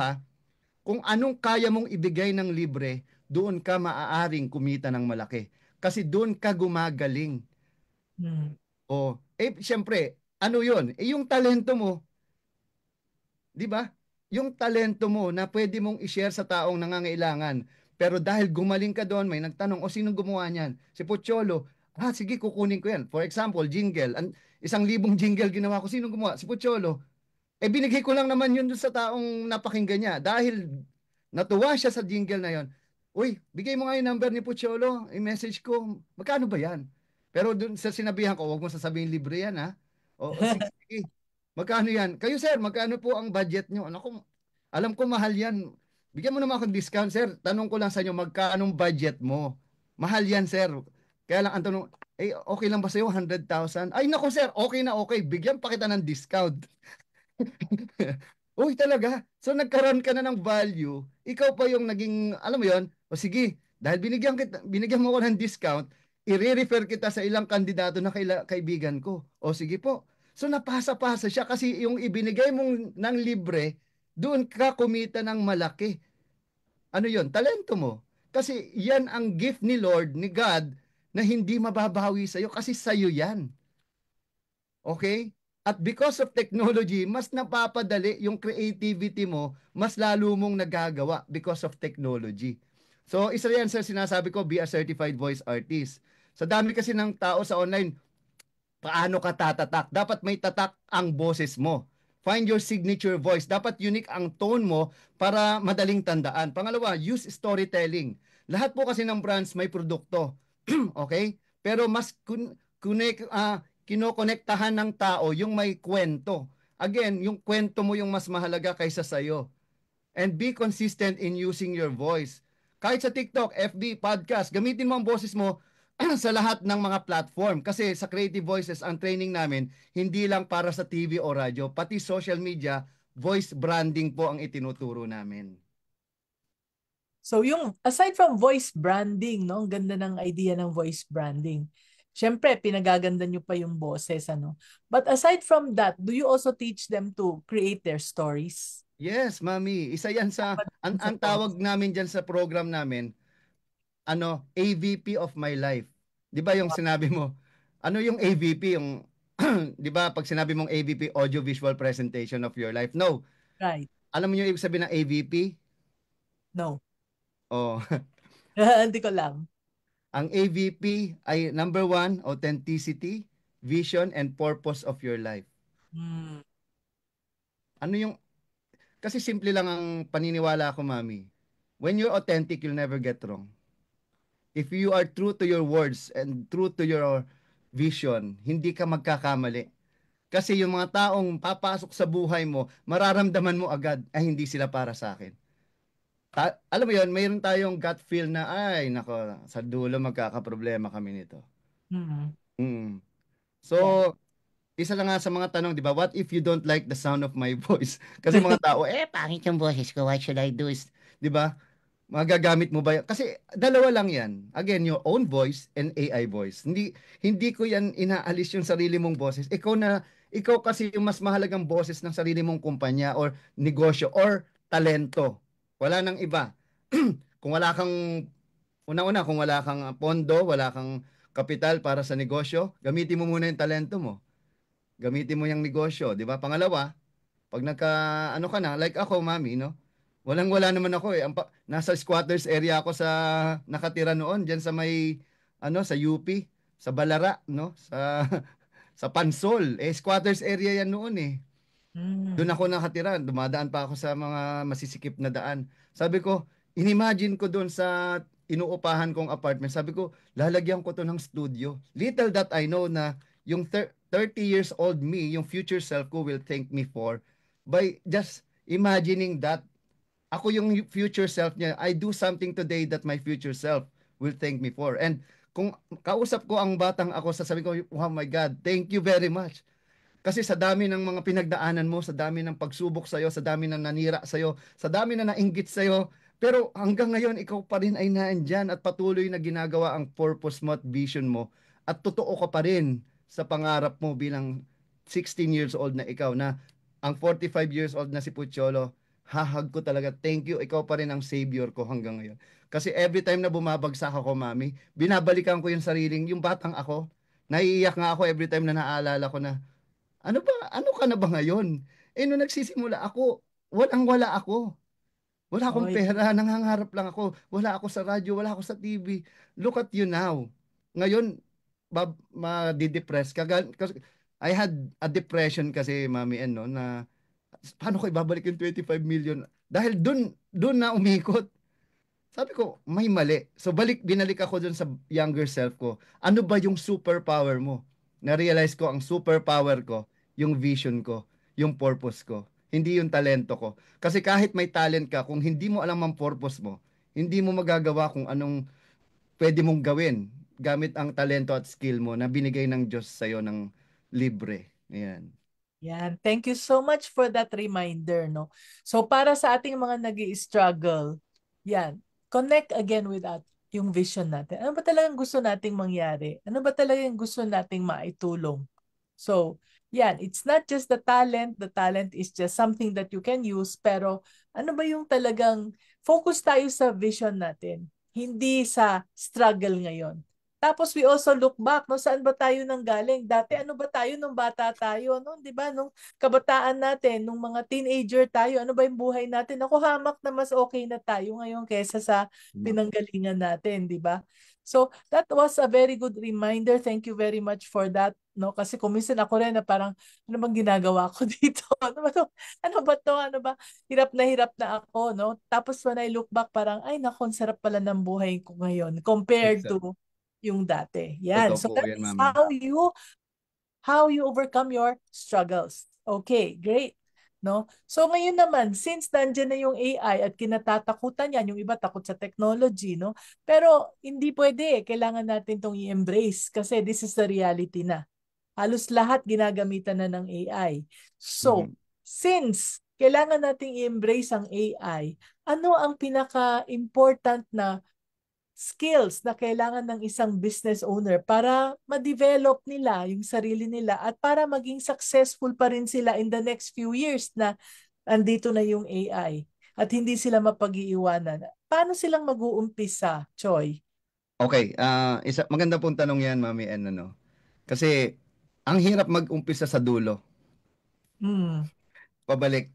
kung anong kaya mong ibigay ng libre, doon ka maaaring kumita ng malaki. Kasi doon ka gumagaling. Mm. Siyempre, ano yun? Yung talento mo, di ba? Yung talento mo na pwede mong i-share sa taong nangangailangan. Pero dahil gumaling ka doon, may nagtanong, sino gumawa niyan? Si Pocholo. Sige, kukunin ko yan. For example, jingle. 1,000 jingle ginawa ko. Sino gumawa? Si Pocholo. Binigay ko lang naman yun dun sa taong napakinggan niya. Dahil natuwa siya sa jingle na yon. Uy, bigay mo nga yung number ni Pocholo. I-message ko. Magkano ba yan? Pero dun sa sinabihan ko, wag mo sasabihin libre yan ha. Sige, sige. Magkano yan? Kayo sir, magkano po ang budget nyo? Alam ko mahal yan. Bigyan mo naman akong discount sir. Tanong ko lang sa inyo, magkaanong budget mo? Mahal yan sir. Kaya lang ang tanong, okay lang ba sa'yo 100,000? Ay nako sir, okay na okay. Bigyan pa kita ng discount. Uy, talaga? So nagkaroon ka na ng value, ikaw pa yung naging, alam mo yon? O sige, dahil binigyan mo ko ng discount, i-refer kita sa ilang kandidato na kaibigan ko. O sige po. So napasa-pasa siya kasi yung ibinigay mong ng libre, doon ka kumita ng malaki. Ano yon? Talento mo. Kasi yan ang gift ni Lord, ni God, na hindi mababawi sa'yo kasi sa'yo yan. Okay? At because of technology, mas napapadali yung creativity mo, mas lalo mong nagagawa because of technology. So, isa yan sa sinasabi ko, be a certified voice artist. Sa dami kasi ng tao sa online, paano ka tatatak? Dapat may tatak ang boses mo. Find your signature voice. Dapat unique ang tone mo para madaling tandaan. Pangalawa, use storytelling. Lahat po kasi ng brands may produkto. Okay? Pero mas kinokonektahan ng tao yung may kwento. Again, yung kwento mo yung mas mahalaga kaysa sa'yo. And be consistent in using your voice. Kahit sa TikTok, FB, podcast, gamitin mo ang boses mo sa lahat ng mga platform. Kasi sa Creative Voices, ang training namin, hindi lang para sa TV o radyo, pati social media, voice branding po ang itinuturo namin. So yung aside from voice branding, no, ang ganda ng idea ng voice branding. Siyempre, pinagaganda nyo pa yung boses, ano. But aside from that, do you also teach them to create their stories? Yes, mami. Isa yan Sa ang post. tawag namin dyan sa program namin, AVP of my life. 'Di ba yung sinabi mo? Ano yung AVP? Yung di ba, pag sinabi mong AVP, Audio Visual Presentation of Your Life. No. Right. Alam mo yung ibig sabihin ng AVP? No. Oh, Hindi ko lang. ang AVP ay number one, authenticity, vision, and purpose of your life. Hmm. Ano yung, kasi simple lang ang paniniwala ko, Mami. When you're authentic, you'll never get wrong. If you are true to your words and true to your vision, hindi ka magkakamali. Kasi yung mga taong papasok sa buhay mo, mararamdaman mo agad, ay hindi sila para sa akin. Alam mo yon, mayroon tayong gut feel na, ay, nako, sa dulo magkakaproblema kami nito. Hmm. Mm. So, Yeah. isa lang nga sa mga tanong, di ba, what if you don't like the sound of my voice? Kasi mga tao, pangit yung boses ko, what should I do? Di ba? Magagamit mo ba yan? Kasi dalawa lang yan. Again, your own voice and AI voice. Hindi ko yan inaalis yung sarili mong boses. Ikaw kasi yung mas mahalagang boses ng sarili mong kumpanya or negosyo or talento. Wala nang iba. Kung wala kang Unang-una, kung wala kang pondo, wala kang kapital para sa negosyo, gamitin mo muna yung talento mo. Gamitin mo yung negosyo, 'di ba? Pangalawa, pag ano ka na, like ako, Mami, no? Walang-wala naman ako eh. Nasa squatters area ako sa nakatira noon, diyan sa may sa UP, sa Balara, no? Sa sa Pansol. Squatters area yan noon eh. Hmm. Doon ako nakatira, dumadaan pa ako sa mga masisikip na daan. Sabi ko, inimagine ko doon sa inuupahan kong apartment. Sabi ko, lalagyan ko to ng studio. Little that I know na yung 30 years old me, yung future self ko will thank me for by just imagining that ako yung future self niya. I do something today that my future self will thank me for. And kung kausap ko ang batang ako, sasabihin ko, oh my God, thank you very much. Kasi sa dami ng mga pinagdaanan mo, sa dami ng pagsubok sa'yo, sa dami ng nanira sa'yo, sa dami na nainggit sa'yo, pero hanggang ngayon, ikaw pa rin ay naandyan at patuloy na ginagawa ang purpose mo at vision mo. At totoo ka pa rin sa pangarap mo bilang 16 years old na ikaw na ang 45 years old na si Pucholo, hahag ko talaga. Thank you. Ikaw pa rin ang savior ko hanggang ngayon. Kasi every time na bumabagsak ako, Mami, binabalikan ko yung sariling, yung batang ako. Naiiyak nga ako every time na naalala ko na, ano ka na ba ngayon? Nung nagsisimula ako, walang-wala ako. Wala akong Oy. pera, nangangarap lang ako. Wala ako sa radyo, wala ako sa TV. Look at you now. Ngayon, madidepress ka. Kasi I had a depression kasi, Mami, no, na paano ko ibabalik yung 25 million? Dahil dun na umikot. Sabi ko, may mali. So binalik ako dun sa younger self ko. Ano ba yung superpower mo? Na-realize ko ang superpower ko, yung vision ko, yung purpose ko, hindi yung talento ko. Kasi kahit may talent ka, kung hindi mo alam ang purpose mo, hindi mo magagawa kung anong pwede mong gawin gamit ang talento at skill mo na binigay ng Diyos sa'yo ng libre. Ayan. Yan. Thank you so much for that reminder, no? So para sa ating mga nag-i-struggle, yan, connect again with that, yung vision natin. Ano ba talagang gusto nating mangyari? Ano ba talagang gusto nating maitulong? So, yan, it's not just the talent. The talent is just something that you can use, pero ano ba yung talagang focus tayo sa vision natin, hindi sa struggle ngayon. Tapos we also look back, no, saan ba tayo nanggaling? Dati ano ba tayo nung bata tayo, no? 'Di ba? Nung kabataan natin, nung mga teenager tayo, ano ba yung buhay natin? Ako hamak na mas okay na tayo ngayon kaysa sa pinanggalingan natin, 'di ba? So, that was a very good reminder. Thank you very much for that, no? Kasi kuminsan ako rin na parang ano bang ginagawa ko dito? Ano ba 'to? Ano ba 'to? Ano ba? Hirap na ako, no? Tapos when I look back, parang ay naku, ang sarap pala ng buhay ko ngayon compared Exact. to yung dati. Yan. Totoo So po that yan, is Mami. how you overcome your struggles. Okay, great. No? So ngayon naman, since nandiyan na yung AI at kinatatakutan yan, yung iba takot sa technology, no? Pero hindi pwede, kailangan natin tong i-embrace kasi this is the reality na. Halos lahat ginagamitan na ng AI. So, Mhm. since kailangan nating i-embrace ang AI, ano ang pinaka-important na skills na kailangan ng isang business owner para ma-develop nila yung sarili nila at para maging successful pa rin sila in the next few years na andito na yung AI at hindi sila mapag-iiwanan. Paano silang mag-uumpisa, Choi? Okay, maganda pong tanong yan, Mami N, ano. Kasi Ang hirap mag-umpisa sa dulo. Mm. Pabalik.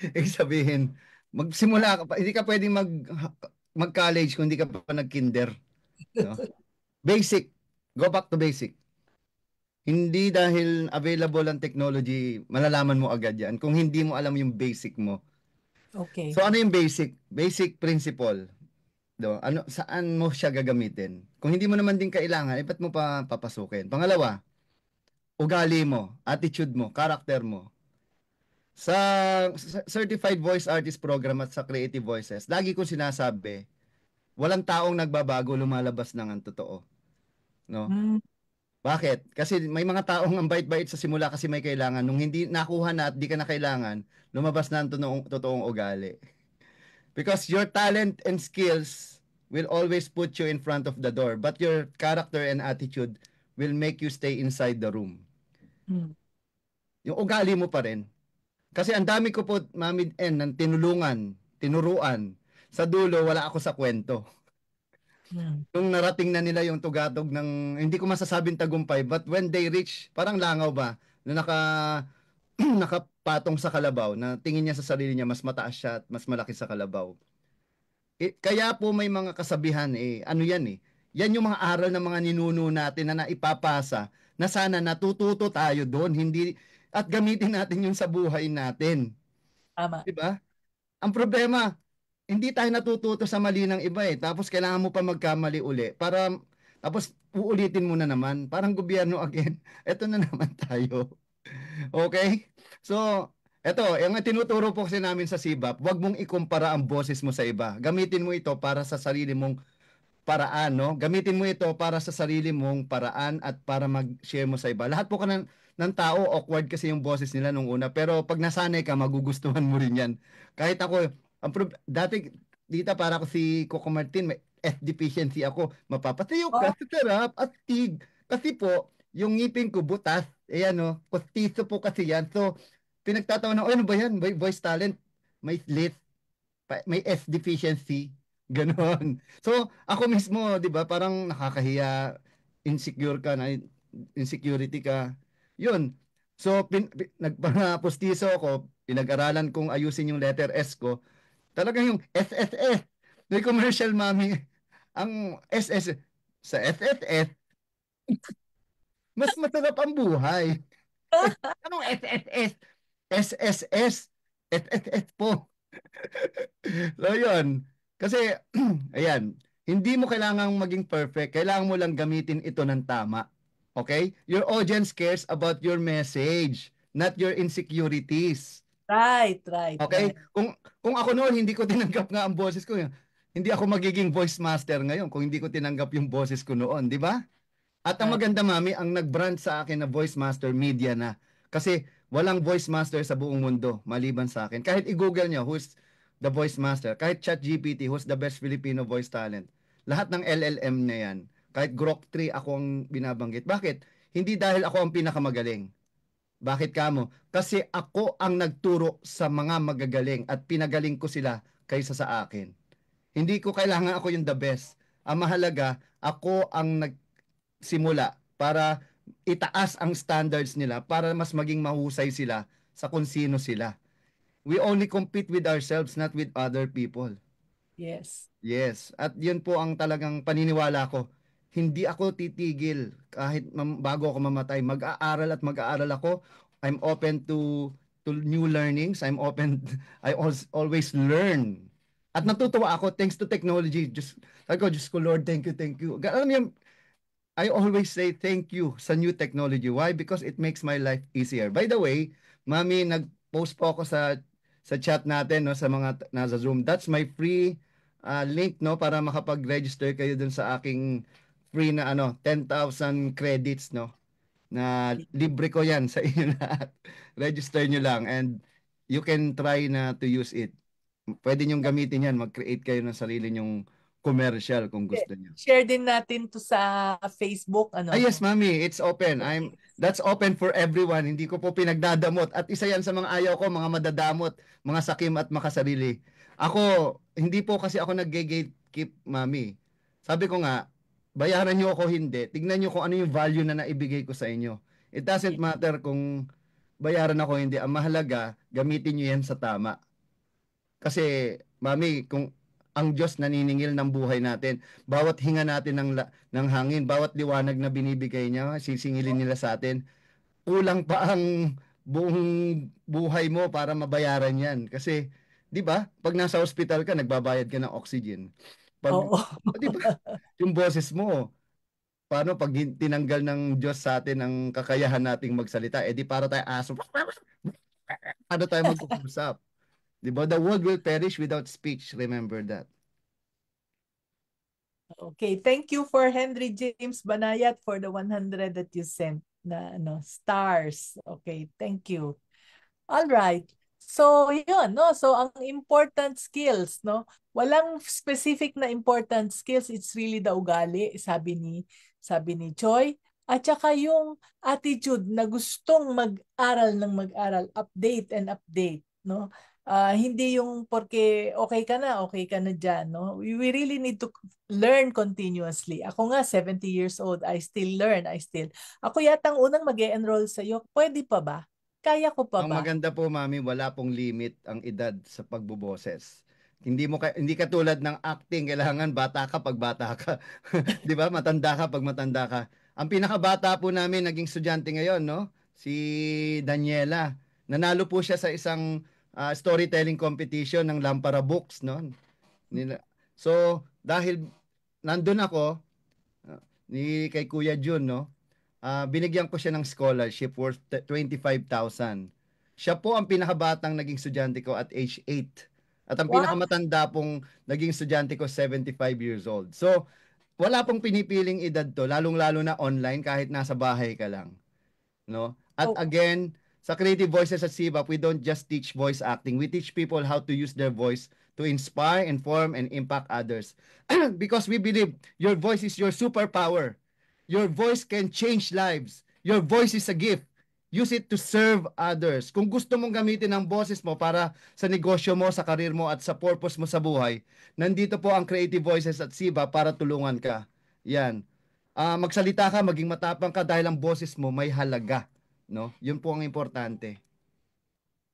Ibig sabihin, magsimula ka pa, hindi ka pwedeng mag-college kung hindi ka pa nag-kinder, no? Basic. Go back to basic. Hindi dahil available ang technology, malalaman mo agad yan. Kung hindi mo alam yung basic mo. Okay. So ano yung basic? Basic principle. Do, ano, saan mo siya gagamitin? Kung hindi mo naman din kailangan, ba't mo pa papasukin? Pangalawa, ugali mo, attitude mo, character mo. Sa Certified Voice Artist Program at sa Creative Voices, lagi ko sinasabi, walang taong nagbabago, lumalabas ng ang totoo. No? Mm. Bakit? Kasi may mga taong ang bait-bait sa simula kasi may kailangan. Nung hindi nakuha na at di ka na kailangan, lumabas na ang totoong ugali. Because your talent and skills will always put you in front of the door, but your character and attitude will make you stay inside the room. Mm. Yung ugali mo pa rin. Kasi ang dami ko po, Mami N, ng tinuruan. Sa dulo, wala ako sa kwento. Mm. Nung narating na nila yung tugatog ng, hindi ko masasabing tagumpay, but when they reach, parang langaw ba, na nakapatong sa kalabaw, na tingin niya sa sarili niya, mas mataas siya at mas malaki sa kalabaw. Kaya po may mga kasabihan, ano yan yan yung mga aral ng mga ninuno natin na naipapasa, na sana natututo tayo doon, hindi, at gamitin natin yun sa buhay natin. Tama. Diba? Ang problema, hindi tayo natututo sa mali ng iba Tapos kailangan mo pa magkamali uli para tapos uulitin mo na naman. Parang gobyerno again. Ito na naman tayo. Okay? So, yung tinuturo po kasi namin sa SIBAP, huwag mong ikumpara ang boses mo sa iba. Gamitin mo ito para sa sarili mong paraan, no? Gamitin mo ito para sa sarili mong paraan at para mag-share mo sa iba. Lahat po ka ng tao, awkward kasi yung boses nila nung una. Pero pag nasanay ka, magugustuhan mo rin yan. Kahit ako, dati, dita para ako si Coco Martin, may F deficiency ako. Mapapatayo ka Oh, sa sarap at tig. Kasi po, yung ngipin ko butas. No? Kustiso po kasi yan. So, pinagtatawa na, ano ba yan? Voice talent. May slit. May S deficiency. Ganon. So, ako mismo, 'di ba, parang nakakahiya, insecure ka na insecurity ka. 'Yun. So, nagpapustiso ako, pinag-aralan kong ayusin yung letter S ko. Talagang yung SSS. May commercial, mami. Ang SS sa SSS, mas masarap ang buhay. Anong SSS? SSS. SSS po. So, yun. Kasi, ayan, hindi mo kailangang maging perfect. Kailangan mo lang gamitin ito ng tama. Okay? Your audience cares about your message, not your insecurities. right. Okay? Kung ako noon, hindi ko tinanggap nga ang boses ko. Hindi ako magiging voice master ngayon kung hindi ko tinanggap yung boses ko noon. Di ba? At ang Right. maganda, mami, ang nag-brand sa akin na voice master, media na. Kasi walang voice master sa buong mundo maliban sa akin. Kahit i-google nyo who's the voice master, kahit ChatGPT who's the best Filipino voice talent, lahat ng LLM na yan, kahit Grok 3 ako ang binabanggit. Bakit? Hindi dahil ako ang pinakamagaling. Bakit kamo? Kasi ako ang nagturo sa mga magagaling at pinagaling ko sila kaysa sa akin. Hindi ko kailangan ako yung the best. Ang mahalaga, ako ang simula para itaas ang standards nila para mas maging mahusay sila sa kung sino sila. We only compete with ourselves, not with other people. Yes. Yes. At yun po ang talagang paniniwala ko. Hindi ako titigil kahit bago ako mamatay. Mag-aaral at mag-aaral ako. I'm open to new learnings. I'm open. I always learn. At natutuwa ako thanks to technology. Diyos ko, Lord, thank you, thank you. Alam mo yung I always say thank you sa new technology. Why? Because it makes my life easier. By the way, Mami, nag-post po ako sa chat natin, no, sa mga nasa Zoom. That's my free link, no, para makapag-register kayo dun sa aking free na 10,000 credits, no, na libre ko 'yan sa inyo lahat. Register nyo lang and you can try na to use it. Pwede nyo gamitin yan, mag-create kayo ng sarili nyong commercial kung gusto nyo. Share din natin to sa Facebook, Yes, Mami, it's open. That's open for everyone. Hindi ko po pinagdadamot. At isa yan sa mga ayaw ko, mga madadamot, mga sakim at makasarili. Ako, hindi po kasi ako nag-gatekeep, Mami. Sabi ko nga, bayaran nyo ako hindi. Tignan nyo kung ano yung value na naibigay ko sa inyo. It doesn't matter kung bayaran ako hindi. Ang mahalaga, gamitin nyo yan sa tama. Kasi, mami, kung ang Diyos naniningil ng buhay natin, bawat hinga natin ng hangin, bawat liwanag na binibigay niya, sisingilin nila sa atin, kulang pa ang buong buhay mo para mabayaran yan. Kasi, di ba, pag nasa hospital ka, nagbabayad ka ng oxygen. Pag, Oo. di ba, yung boses mo, paano pag tinanggal ng Diyos sa atin ang kakayahan nating magsalita, edi para tayo aso, paano tayo mag-uusap? Di ba? The world will perish without speech. Remember that. Okay, thank you for Henry James Banayat for the 100 that you sent na stars. Okay, thank you. All right. So, yun, no? So, ang important skills, no? Walang specific na important skills. It's really the ugali, sabi ni Choi. At saka yung attitude na gustong mag-aral ng mag-aral, update and update, no? Hindi yung porque okay ka na dyan, no? We really need to learn continuously. Ako nga, 70 years old, I still learn, Ako yatang unang mag-e-enroll sa'yo. Pwede pa ba? Kaya ko pa Ang ba? maganda po, mami, wala pong limit ang edad sa pagbuboses. Hindi katulad ng acting, kailangan bata ka pag bata ka. 'Di ba? Matanda ka pag matanda ka. Ang pinakabata po namin naging estudyante ngayon, no? Si Daniela. Nanalo po siya sa isang storytelling competition ng Lampara Books, no? So, dahil nandun ako, ni kay Kuya Jun, no? Binigyan ko siya ng scholarship worth 25,000. Siya po ang pinakabatang naging estudyante ko at age 8. At ang Wow! pinakamatanda pong naging estudyante ko 75 years old. So, wala pong pinipiling edad to, lalong-lalo na online kahit nasa bahay ka lang, no? At Oh, again, sa Creative Voices at CBAP, we don't just teach voice acting. We teach people how to use their voice to inspire, inform, and impact others. Because we believe your voice is your superpower. Your voice can change lives. Your voice is a gift. Use it to serve others. Kung gusto mong gamitin ang boses mo para sa negosyo mo, sa karir mo, at sa purpose mo sa buhay, nandito po ang Creative Voices at SIBA para tulungan ka. Yan. Magsalita ka, maging matapang ka dahil ang boses mo may halaga. No? Yun po ang importante.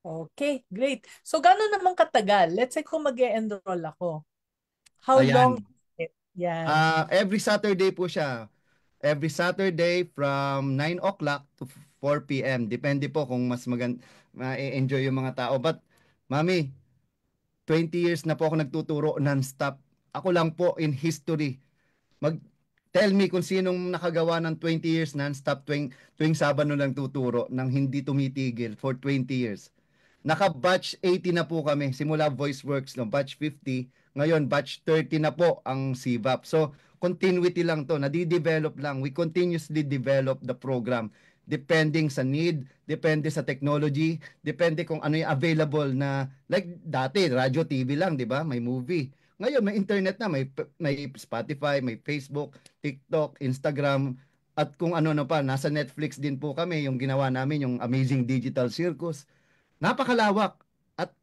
okay, great. So, gano'n naman katagal? Let's say kung mag-e-enroll ako. How long Ayan. is it? Yan. Every Saturday po siya. Every Saturday from 9 o'clock to 4 p.m. Depende po kung mas ma-enjoy yung mga tao. But, Mami, 20 years na po ako nagtuturo non-stop. Ako lang po in history. Tell me kung sinong nakagawa ng 20 years non-stop tuwing Sabado lang tuturo nang hindi tumitigil for 20 years. Naka-batch 80 na po kami. Simula VoiceWorks, no, batch 50. Ngayon, batch 30 na po ang CVAP. So, continuity lang to. Nadi-develop lang. We continuously develop the program. Depending sa need, depende sa technology, depende kung ano yung available na, like dati, radio, TV lang, di ba? May movie. Ngayon, may internet na, may Spotify, may Facebook, TikTok, Instagram, at kung ano pa, nasa Netflix din po kami, yung ginawa namin, yung Amazing Digital Circus. Napakalawak. At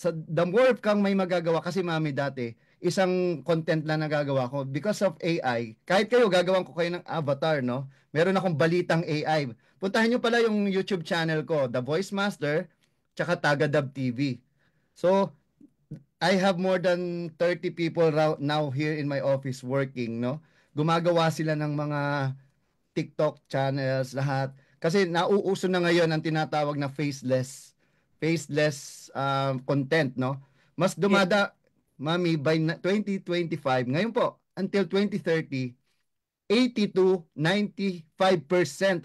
the more kang may magagawa, kasi mami dati, isang content lang nagagawa ko. Because of AI, kahit kayo, gagawan ko kayo ng avatar, no? Meron akong balitang AI. Puntahan nyo pala yung YouTube channel ko, The Voice Master, tsaka Tagadab TV. So, I have more than 30 people now here in my office working, no? Gumagawa sila ng mga TikTok channels, lahat. Kasi nauuso na ngayon ang tinatawag na faceless content, no? Mas mami, by 2025, ngayon po, until 2030, 80 to 95%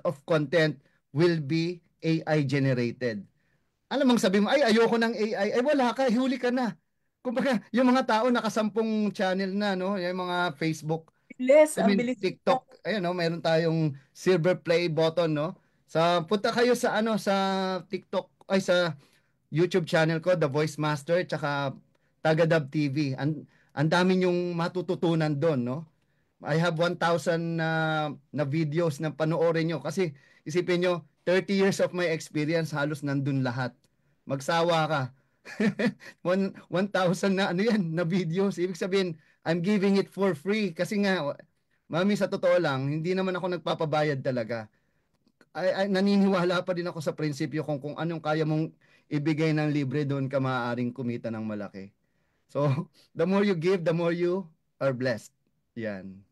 of content will be AI generated. Alam mong sabi mo, ay ayoko ng AI, ay wala ka, huli ka na. Kumbaga, yung mga tao nakasampung channel na, no? Yung mga Facebook, Ang bilis. TikTok, ayun, no? Meron tayong silver play button, no? Punta kayo sa sa TikTok, ay sa YouTube channel ko, The Voice Master, tsaka Tagadab TV. Ang dami yung matututunan doon, no? I have 1,000 na videos na panoorin nyo. Kasi isipin nyo, 30 years of my experience, halos nandun lahat. Magsawa ka. 1,000 na ano yan, na videos. Ibig sabihin, I'm giving it for free. Kasi nga, mami, sa totoo lang, hindi naman ako nagpapabayad talaga. ay naniniwala pa din ako sa prinsipyo kung anong kaya mong ibigay ng libre, doon ka maaaring kumita ng malaki. So, the more you give, the more you are blessed. Yan.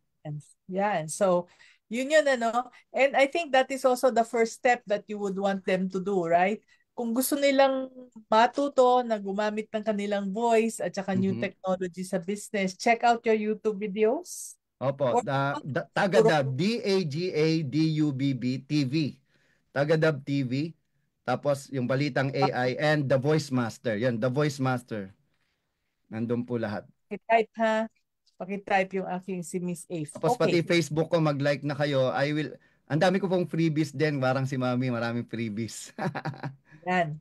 Yan. So, yun yun ano. And I think that is also the first step that you would want them to do, right? Kung gusto nilang matuto na gumamit ng kanilang voice at saka new Mhm. technology sa business, check out your YouTube videos. Opo, Or Tagadub, DAGADUBB TV. Tagadub TV. Tapos yung Balitang AI and The Voice Master. Yan, The Voice Master. Nandun po lahat. pakitype ha. Pakitype yung aking si Miss Ace. Tapos Okay. pati Facebook ko, mag-like na kayo. Ang dami ko pong freebies din. Parang si Mami, maraming freebies. Yan.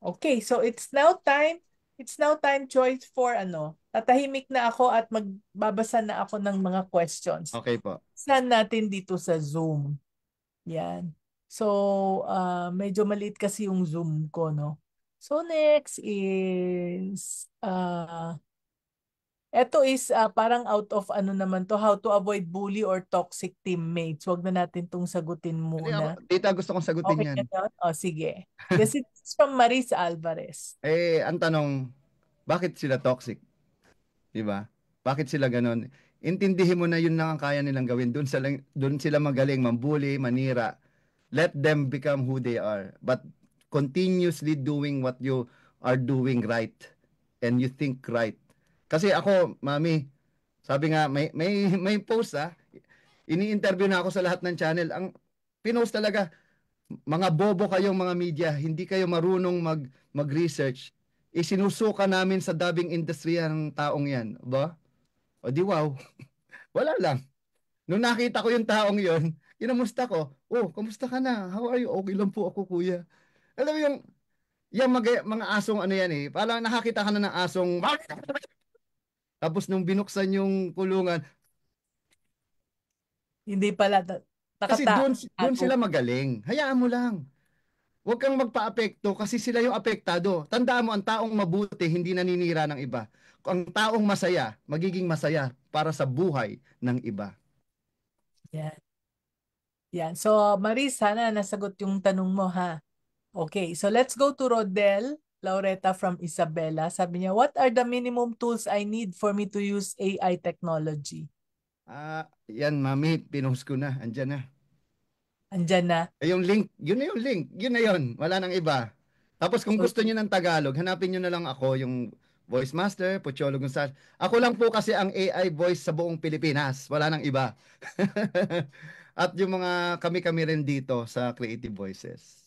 Okay, so it's now time. It's now time, choice, for ano. Tatahimik na ako at magbabasa na ako ng mga questions. Okay po. Saan natin dito sa Zoom. Yan. So, medyo maliit kasi yung Zoom ko, no? So, next is, eto is parang out of ano naman to, how to avoid bully or toxic teammates. Huwag na natin tong sagutin Hindi ako, muna. tita, gusto kong sagutin Okay yan. na yun? O, sige. This is from Maris Alvarez. Ang tanong, bakit sila toxic? Diba? Bakit sila ganon? Intindihin mo na yun lang ang kaya nilang gawin. Doon sila magaling, mambuli, manira. Let them become who they are. But continuously doing what you are doing right. And you think right. Kasi ako, Mami, sabi nga, may post ini-interview na ako sa lahat ng channel. Ang pinost talaga, mga bobo kayong mga media, hindi kayo marunong mag-research. Isinusuka namin sa dubbing industry ang taong yan. Ba? O di wow. Wala lang. Nung nakita ko yung taong yon, kinamusta ko. Oh, kamusta ka na? How are you? Okay lang po ako, kuya. Alam mo yung mga asong ano yan eh. Parang nakakita ka na ng asong tapos nung binuksan yung kulungan, Hindi pala kasi doon nakatago. sila magaling. Hayaan mo lang. Huwag kang magpa-apekto kasi sila yung apektado. Tandaan mo, ang taong mabuti hindi naninira ng iba. Ang taong masaya, magiging masaya para sa buhay ng iba. Yan. Yan. So, Maris, sana nasagot yung tanong mo, ha? Okay, so let's go to Rodel Laureta from Isabela. Sabi niya, what are the minimum tools I need for me to use AI technology? Yan, Mami, pinost ko na. Andyan na. Andyan na. Yung link, yun na yung link. Yun na yun. Wala nang iba. Tapos kung So, gusto niyo ng Tagalog, hanapin niyo na lang ako, yung Voice Master, Pocholo Gonzales. Ako lang po kasi ang AI voice sa buong Pilipinas. Wala nang iba. At yung mga kami-kami rin dito sa Creative Voices.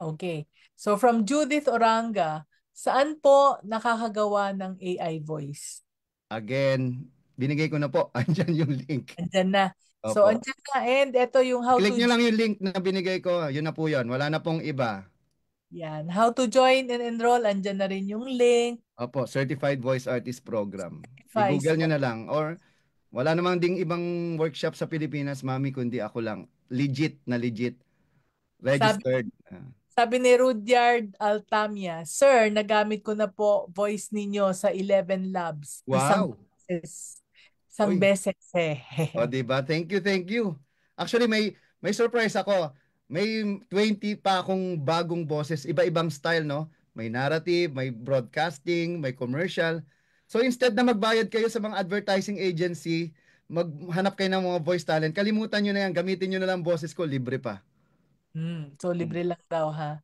Okay. So from Judith Oranga, saan po nakakagawa ng AI voice? Again, binigay ko na po. Andyan yung link. Andyan na. So Opo. andyan na, and ito yung how Click to nyo lang yung link na binigay ko. Yun na po yun. Wala na pong iba. yan. How to join and enroll, andyan na rin yung link. Opo, Certified Voice Artist Program. Certified. I-google nyo na lang. Or wala namang ding ibang workshop sa Pilipinas, Mami, kundi ako lang. Legit na legit. Registered. Sabi ni Rudyard Altamia, Sir, nagamit ko na po voice ninyo sa 11 Labs. Wow. Isang Uy. beses O, diba? Thank you, thank you. Actually, may surprise ako. May 20 pa akong bagong boses, iba-ibang style, no? May narrative, may broadcasting, may commercial. So instead na magbayad kayo sa mga advertising agency, maghanap kayo ng mga voice talent, kalimutan nyo na yan, gamitin nyo na lang boses ko, libre pa. So libre lang daw, ha?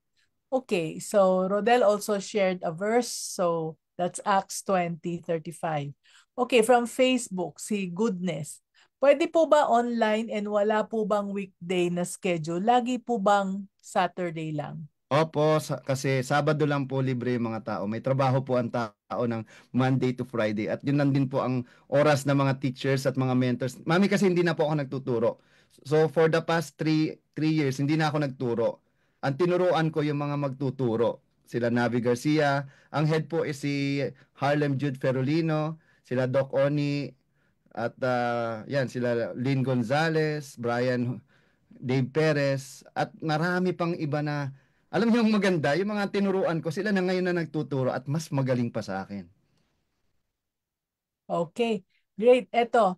Okay, so Rodel also shared a verse, so that's Acts 20:35. Okay, from Facebook, si Goodness. Pwede po ba online and wala po bang weekday na schedule? Lagi po bang Saturday lang? Opo, kasi Sabado lang po libre yung mga tao. May trabaho po ang tao ng Monday to Friday. At yun lang din po ang oras ng mga teachers at mga mentors. Mami, kasi hindi na po ako nagtuturo. So for the past 3 years, hindi na ako nagturo. Ang tinuruan ko yung mga magtuturo. Sila Navi Garcia. Ang head po is si Harlem Jude Ferolino, sila Doc Oni, at yan, sila Lynn Gonzalez, Brian Dave Perez, at marami pang iba na, alam niyo yung maganda, yung mga tinuruan ko, sila na ngayon na nagtuturo at mas magaling pa sa akin. Okay. Great. Eto,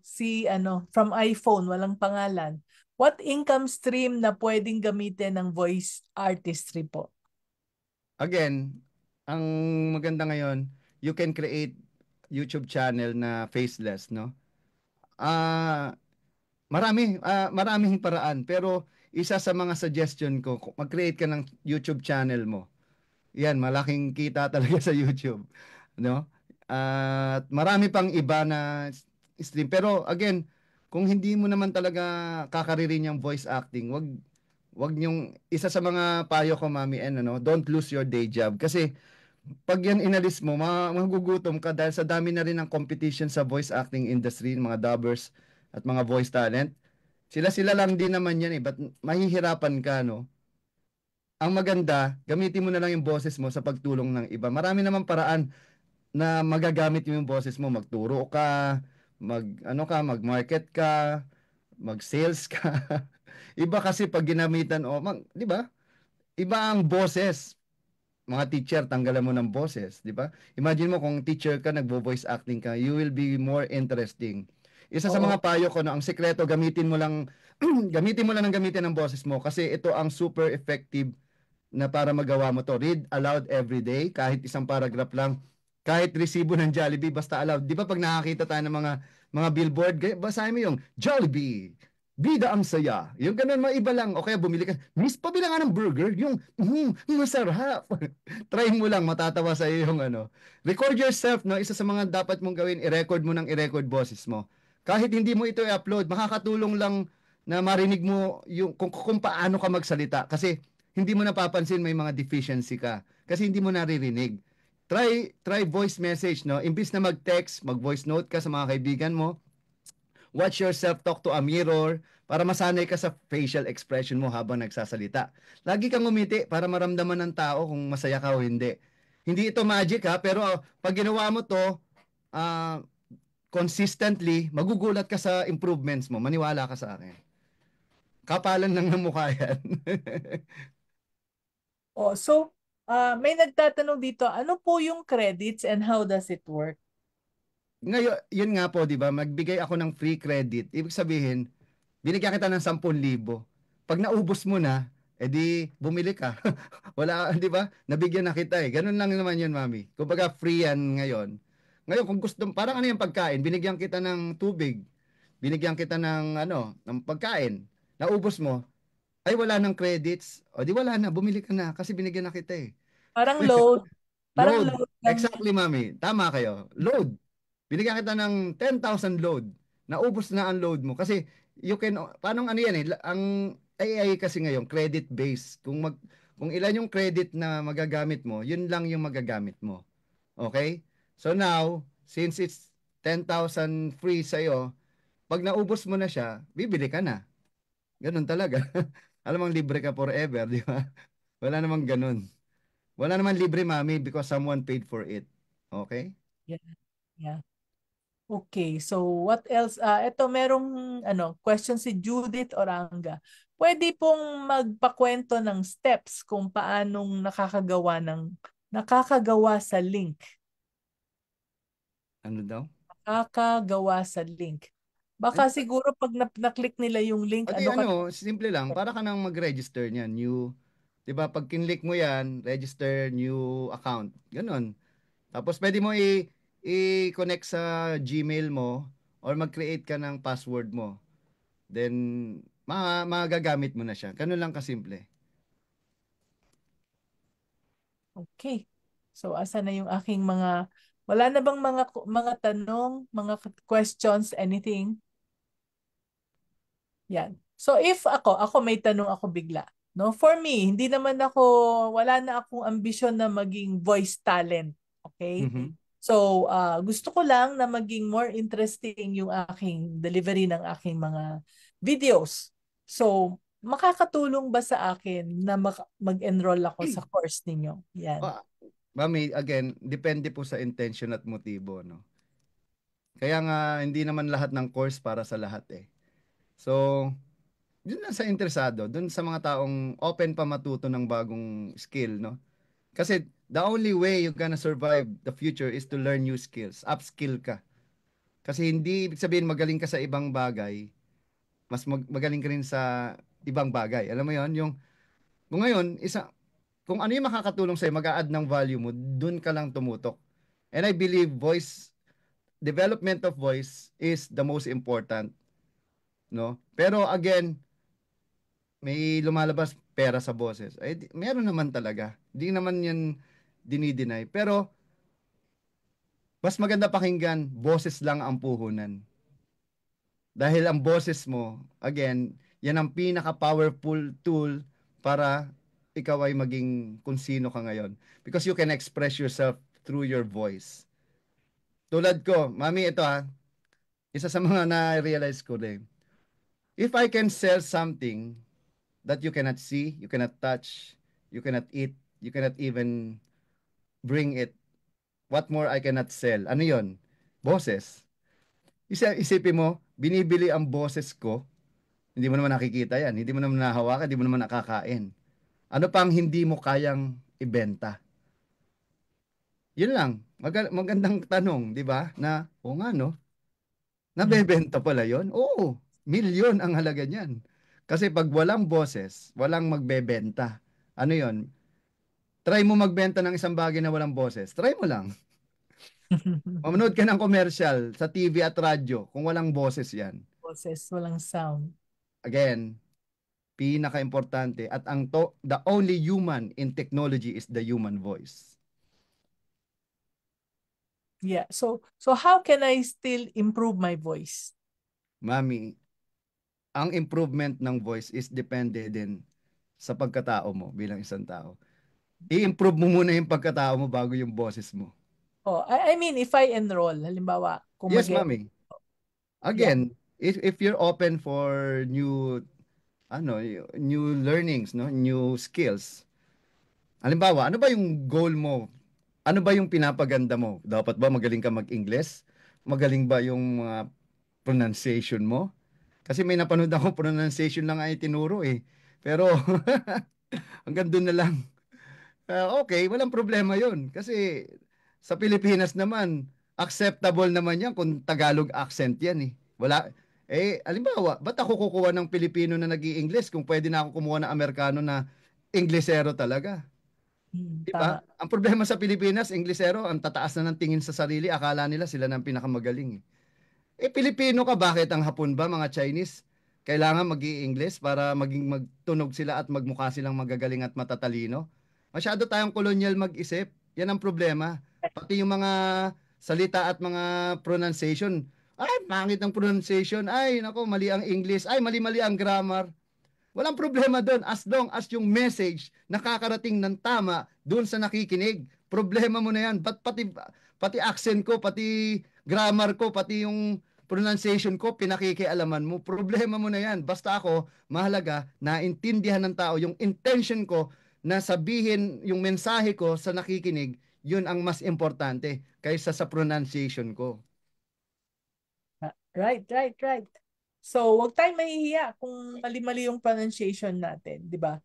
from iPhone, walang pangalan. What income stream na pwedeng gamitin ng voice artistry po? Again, ang maganda ngayon, you can create YouTube channel na faceless, no? Ah, maraming paraan, pero isa sa mga suggestion ko, mag-create ka ng YouTube channel mo. Yan, malaking kita talaga sa YouTube, no? At marami pang iba na stream. Pero again, kung hindi mo naman talaga kakaririn yung voice acting, wag niyong isa sa mga payo ko, Mami, don't lose your day job kasi pag yan inalis mo, magugutom ka dahil sa dami na rin ng competition sa voice acting industry, mga dubbers at mga voice talent. Sila-sila lang din naman yan eh, but mahihirapan ka, no? Ang maganda, gamitin mo na lang yung boses mo sa pagtulong ng iba. Marami namang paraan na magagamit mo yung boses mo. Magturo ka, mag-market ka, mag-sales ka. Iba kasi pag ginamitan, di ba? Iba ang boses. Mga teacher, tanggalan mo ng boses, di ba? Imagine mo kung teacher ka, nagvo-voice acting ka, you will be more interesting. Isa sa Oo. mga payo ko, no, ang sikreto, gamitin mo lang, gamitin ang boses mo kasi ito ang super effective na para magawa mo to. Read aloud every day, kahit isang paragraph lang, kahit resibo ng Jollibee, basta aloud. Di ba pag nakakita tayo ng mga billboard, basahin mo yung Jollibee, bida ang saya. Yung ganun, maiba lang. O kaya bumili ka, miss, pabila nga ng burger, yung masarap. Try mo lang, matatawa sa iyo yung ano. Record yourself, no? Isa sa mga dapat mong gawin, i-record mo ng i-record boses mo. Kahit hindi mo ito i-upload, makakatulong lang na marinig mo yung kung paano ka magsalita. Kasi hindi mo napapansin may mga deficiency ka kasi hindi mo naririnig. Try voice message, no? Imbis na mag-text, mag-voice note ka sa mga kaibigan mo, watch yourself talk to a mirror para masanay ka sa facial expression mo habang nagsasalita. Lagi kang umiti para maramdaman ng tao kung masaya ka o hindi. Hindi ito magic ha, pero pag ginawa mo to, uh, consistently, magugulat ka sa improvements mo. Maniwala ka sa akin. Kapalan lang ng mukha yan. May nagtatanong dito, ano po yung credits and how does it work? Ngayon, yun nga po, 'di ba? Magbigay ako ng free credit. Ibig sabihin, binigyan kita ng 10,000. Pag naubos mo na, edi bumili ka. Wala, 'di ba? Nabigyan na kita eh. Ganun lang naman 'yun, Mami. Kumbaga free yan ngayon. Ngayon kung gusto, parang ano yung pagkain, binigyan kita ng tubig. Binigyan kita ng pagkain. Naubos mo, ay wala ng credits. O di wala na, bumili ka na kasi binigyan na kita eh. Parang load. Parang Load. load lang. Exactly, Mami. Tama kayo. Load. Binigyan kita ng 10,000 load. Naubos na ang load mo. Kasi paano ano yan eh, ang AI kasi ngayon, credit based. Kung ilan yung credit na magagamit mo, yun lang yung magagamit mo. Okay? So now, since it's 10,000 free sa'yo, pag naubos mo na siya, bibili ka na. Ganun talaga. Alam mong libre ka forever, di ba? Wala namang ganun. Wala naman libre, Mami, because someone paid for it. Okay? Yeah. Yeah. Okay, so what else? Ito merong question si Judith Oranga. Pwede pong magpakwento ng steps kung paanong nakakagawa sa link. Ano daw? Nakakagawa sa link. Baka siguro pag na-click nila yung link, Simple lang. Para ka nang mag-register niyan. New, 'di ba? Pag kinlik mo 'yan, register new account. Ganun. Tapos pwede mo i-connect sa Gmail mo or mag-create ka ng password mo. Then magagamit mo na siya. Ganun lang kasimple. Okay. So asa na yung aking wala na bang mga tanong, mga questions, anything? Yan. So if ako may tanong ako bigla. No, for me, wala na akong ambisyon na maging voice talent. Okay? Mhm. So, gusto ko lang na maging more interesting yung aking delivery ng aking mga videos. So, makakatulong ba sa akin na mag-enroll ako sa course ninyo? Yan. Mami, again, depende po sa intention at motibo, no? Kaya nga, hindi naman lahat ng course para sa lahat eh. So, yun lang sa interesado, dun sa mga taong open pa matuto ng bagong skill, no? Kasi the only way you're gonna survive the future is to learn new skills. Upskill ka. Kasi hindi ibig sabihin magaling ka sa ibang bagay, mas magaling ka rin sa ibang bagay. Alam mo yon, yung kung ngayon, kung ano yung makakatulong sa'yo, mag-a-add ng value mo, dun ka lang tumutok. And I believe development of voice is the most important, no? Pero again, may lumalabas pera sa boses. Meron naman talaga. Hindi naman yan dinideny. Pero mas maganda pakinggan, boses lang ang puhunan. Dahil ang boses mo, again, yan ang pinaka-powerful tool para ikaw ay maging kung sino ka ngayon. Because you can express yourself through your voice. Tulad ko, mami, ito isa sa mga na-realize ko din. If I can sell something that you cannot see, you cannot touch, you cannot eat, you cannot even bring it, what more I cannot sell? Ano yon? Boses. Isipin mo, binibili ang boses ko, hindi mo naman nakikita yan, hindi mo naman nahawakan, hindi mo naman nakakain. Ano pang hindi mo kayang ibenta? Yun lang, magandang tanong, di ba? O nga no, nabebenta pala yon? Oo, milyon ang halaga niyan. Kasi pag walang boses, walang magbebenta. Ano yon? Try mo magbenta ng isang bagay na walang boses. Try mo lang. Manood ka ng commercial sa TV at radyo kung walang boses yan. Boses, walang sound. Again, pinaka-importante at the only human in technology is the human voice. Yeah. So how can I still improve my voice? Mami, ang improvement ng voice is depende din sa pagkatao mo bilang isang tao. I-improve mo muna yung pagkatao mo bago yung boses mo. Oh, I mean, if I enroll, halimbawa, kung Yes, mami. Again, if you're open for new learnings, no, new skills. Halimbawa, ano ba yung goal mo? Ano ba yung pinapaganda mo? Dapat ba magaling ka mag-Ingles? Magaling ba yung mga pronunciation mo? Kasi may napanood ako pronunciation lang ay tinuro eh. Pero hanggang doon na lang. Okay, walang problema yun. Kasi sa Pilipinas naman, acceptable naman yan kung Tagalog accent yan eh. Alimbawa, ba't ako kukuha ng Pilipino na nag-i-English kung pwede na ako kumuha ng Amerikano na Inglesero talaga? Di ba? Tama. Ang problema sa Pilipinas, Inglesero, ang tataas na ng tingin sa sarili, akala nila sila na ang pinakamagaling eh. Pilipino ka, bakit ang Hapon ba, mga Chinese? Kailangan mag-i-English para maging magtunog sila at magmukha silang magagaling at matatalino. Masyado tayong kolonyal mag-isip. Yan ang problema. Pati yung mga salita at mga pronunciation. Ay, pangit ang pronunciation. Ay, nako, mali ang English. Ay, mali-mali ang grammar. Walang problema doon as long as yung message nakakarating ng tama doon sa nakikinig. Problema mo na yan. Pati accent ko, pati grammar ko, pati yung pronunciation ko, pinakikialaman mo. Problema mo na yan. Basta ako, mahalaga, naintindihan ng tao yung intention ko na sabihin yung mensahe ko sa nakikinig, yun ang mas importante kaysa sa pronunciation ko. Right. So, wag tayong mahihiya kung mali-mali yung pronunciation natin, di ba?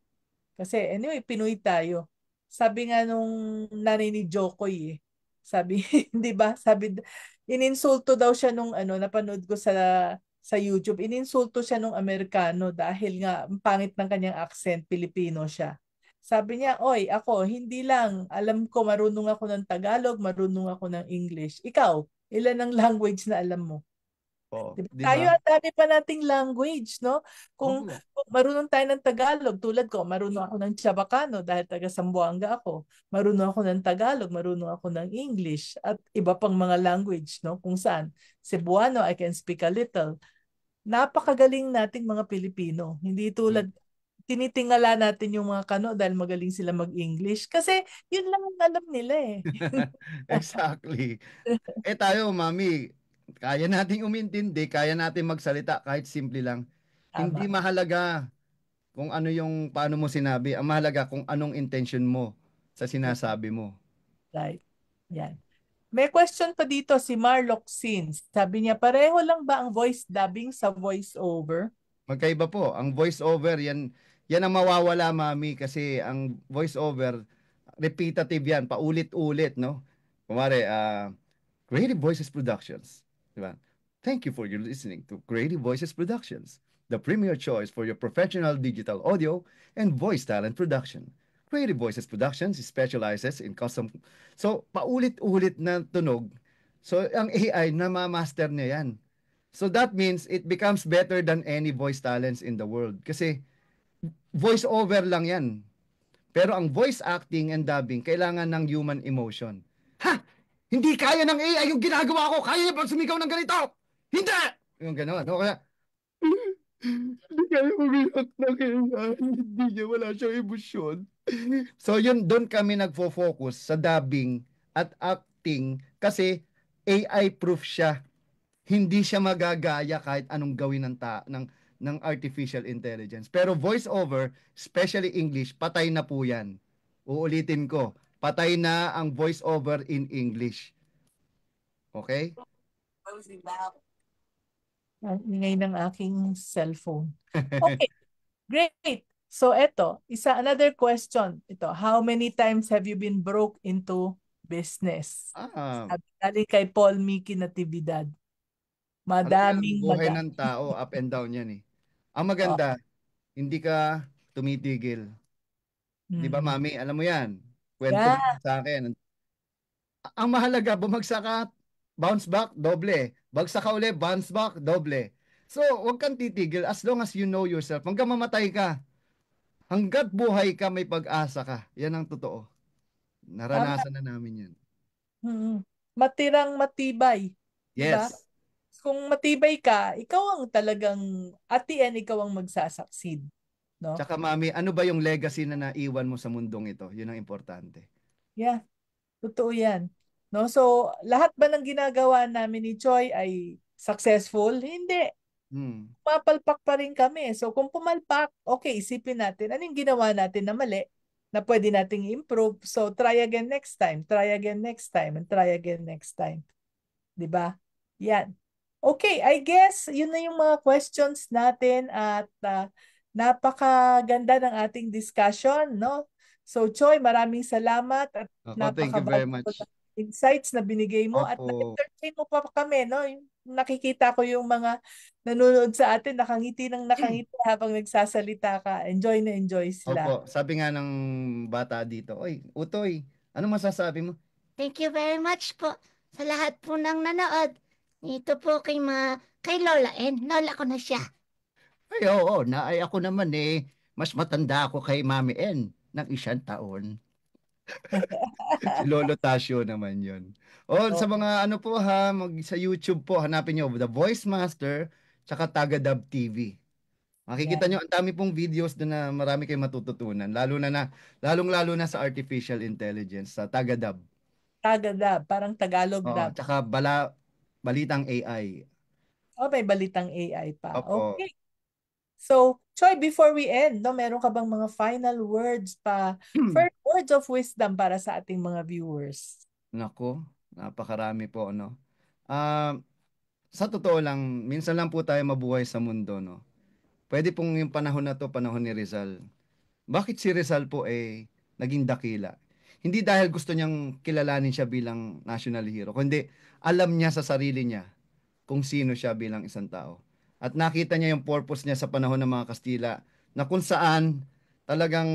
Kasi anyway, Pinoy tayo. Sabi nga nung nanay ni Jokoy sabi, di ba? Sabi, ininsulto daw siya nung napanood ko sa YouTube. Ininsulto siya nung Amerikano dahil nga ang pangit ng kanyang accent, Pilipino siya. Sabi niya, oy, ako, hindi lang. Alam ko, marunong ako ng Tagalog, marunong ako ng English. Ikaw, ilan ang language na alam mo? Diba? Di Tayo, ba? ang dami pa nating language, no? Kung Oo. marunong tayo ng Tagalog, tulad ko, marunong ako ng Chabacano dahil taga Zamboanga ako. Marunong ako ng Tagalog, marunong ako ng English at iba pang mga language, no? Kung saan. Cebuano, I can speak a little. Napakagaling nating mga Pilipino. Hindi tulad, tinitingala natin yung mga Kano dahil magaling sila mag-English. Kasi yun lang ang alam nila eh. Exactly. Tayo, mami, kaya nating umintindi, kaya nating magsalita kahit simple lang. Hindi Tama. mahalaga kung ano yung paano mo sinabi. Ang mahalaga kung anong intention mo sa sinasabi mo. Right. Yan. May question pa dito si Marlock Sins. Sabi niya, pareho lang ba ang voice dubbing sa voice over? Magkaiba po. Ang voice over, yan ang mawawala, mami, kasi ang voice over, repetitive yan, paulit-ulit, no? Kumari, Creative Voices Productions. Di ba? Thank you for your listening to Creative Voices Productions, the premier choice for your professional digital audio and voice talent production. Creative Voices Productions specializes in custom. So, paulit-ulit na tunog. So, ang AI, na-master niya yan. So, that means it becomes better than any voice talents in the world. Kasi, voice over lang yan. Pero ang voice acting and dubbing, kailangan ng human emotion. Ha! Hindi kaya ng AI yung ginagawa ko. Kaya niya bang sumigaw ng ganito? Hindi! Yung gano'n. O kaya, hindi kaya umiyak ng AI. Hindi niya, wala siyang emosyon. So yun, doon kami nagfo-focus sa dubbing at acting kasi AI proof siya. Hindi siya magagaya kahit anong gawin ng artificial intelligence. Pero voice over, especially English, patay na po yan. Uulitin ko, patay na ang voice over in English. Okay? Ang ingay ng aking cellphone. Okay, great. So another question. How many times have you been broke into business? Sabi galing kay Paul Mickey Natividad. Alam mo yan, Madaming buhay madami. ng tao, up and down yan eh. Ang maganda, hindi ka tumitigil. Di ba, Mm. Mami? Alam mo yan. Kwento mo Yeah, yan sa akin. Ang mahalaga, bumagsak ka, bounce back, doble. Bagsak ka uli, bounce back, doble. So, huwag kang titigil as long as you know yourself. Hanggang mamatay ka. Hanggat buhay ka, may pag-asa ka. Yan ang totoo. tama. Naranasan na namin yan. Matirang matibay. Diba? Yes. Kung matibay ka, ikaw ang talagang, at the end, ikaw ang magsasucceed. No? Tsaka, Mami, ano ba yung legacy na naiwan mo sa mundong ito? Yun ang importante. Yeah, totoo yan. No? So, lahat ba ng ginagawa namin ni Choi ay successful? Hindi. Hmm. Pumapalpak pa rin kami. So, kung pumalpak, okay, isipin natin, ano yung ginawa natin na mali na pwede nating improve. So, try again next time, try again next time, and try again next time. 'Di ba? Yan. Okay, I guess yun na yung mga questions natin at napakaganda ng ating discussion, no? So Choi, maraming salamat at Ako, thank you very napakabago much. ng insights na binigay mo at Opo. na-entertain mo pa kami, no? Nakikita ko yung mga nanonood sa atin, nakangiti ng nakangiti habang nagsasalita ka. Enjoy na enjoy sila. Opo. Sabi nga ng bata dito, Oy, Utoy, ano masasabi mo? Thank you very much po sa lahat po ng nanood. Ito po kay Lola N. Lola ko na siya. Ay, oo, ay ako naman eh, mas matanda ako kay Mami N ng 1 taon. Si Lolo Tasio naman yun. O, sa mga ano po ha, sa YouTube po, hanapin nyo, The Voice Master, tsaka Tagadab TV. Makikita Yan. nyo, ang dami pong videos doon na marami kayong matututunan, lalong-lalo na sa artificial intelligence, sa Tagadab. Tagadab, parang Tagalog Oo, dab. tsaka balitang AI. Oh, may balitang AI pa. Opo. Okay. So, Choi, before we end, no, meron ka bang mga final words pa, first words of wisdom para sa ating mga viewers? Nako, napakarami po, no? Ah, sa totoo lang, minsan lang po tayo mabuhay sa mundo, no? Pwede pong yung panahon na to, panahon ni Rizal. Bakit si Rizal po naging dakila? Hindi dahil gusto niyang kilalanin siya bilang national hero, kundi alam niya sa sarili niya kung sino siya bilang isang tao. At nakita niya yung purpose niya sa panahon ng mga Kastila na kung saan talagang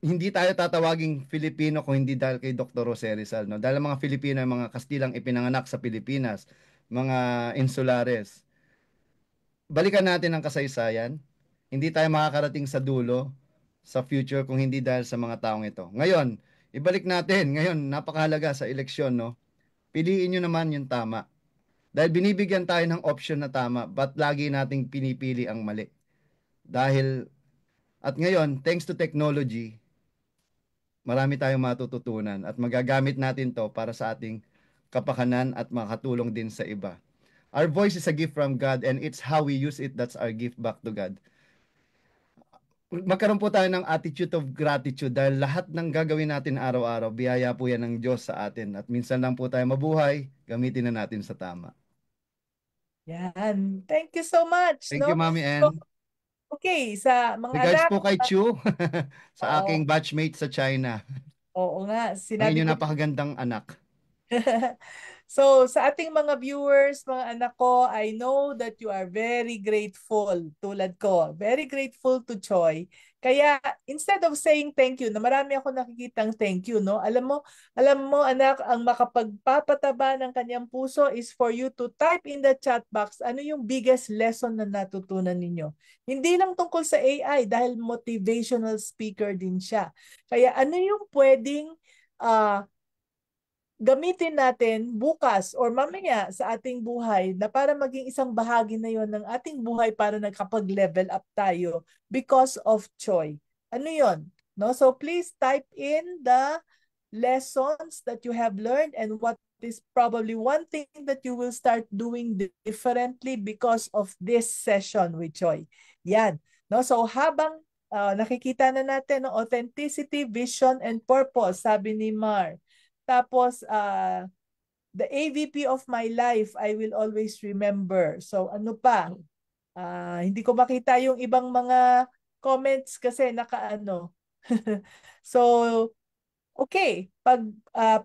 hindi tayo tatawaging Filipino kung hindi dahil kay Dr. Jose Rizal, no? Dahil ang mga Filipino ay mga Kastilang ipinanganak sa Pilipinas, mga insulares. Balikan natin ang kasaysayan. Hindi tayo makakarating sa dulo, sa future kung hindi dahil sa mga taong ito. Ngayon, ibalik natin. Ngayon, napakahalaga sa eleksyon, no? Piliin nyo naman yung tama. Dahil binibigyan tayo ng option na tama, ba't lagi nating pinipili ang mali? Dahil, at ngayon, thanks to technology, marami tayong matututunan at magagamit natin to para sa ating kapakanan at makatulong din sa iba. Our voice is a gift from God and it's how we use it that's our gift back to God. Magkaroon po tayo ng attitude of gratitude dahil lahat ng gagawin natin araw-araw, biyaya po yan ng Diyos sa atin. At minsan lang po tayo mabuhay, gamitin na natin sa tama. Yan. Thank you so much, Thank you, no? Mami So, N. okay, sa mga Regards anak, po kay Chu, sa oo, aking batchmate sa China. oo nga, Ang sinabi inyong ko napakagandang anak. So sa ating mga viewers, mga anak ko, I know that you are very grateful, tulad ko. Very grateful to Choi. Kaya instead of saying thank you, na marami ako nakikitang thank you, no? Alam mo anak, ang makapagpapataba ng kanyang puso is for you to type in the chat box ano yung biggest lesson na natutunan ninyo. Hindi lang tungkol sa AI dahil motivational speaker din siya. Kaya ano yung pwedeng gamitin natin bukas or mamaya sa ating buhay na para maging isang bahagi na yon ng ating buhay para nakapag-level up tayo because of Choi. Ano yon? No? So please type in the lessons that you have learned and what is probably one thing that you will start doing differently because of this session with Choi. Yan. No? So habang nakikita na natin no, authenticity, vision, and purpose, sabi ni Mar. Tapos, the AVP of my life, I will always remember. So, ano pa? Hindi ko makita yung ibang mga comments kasi nakaano. So, okay.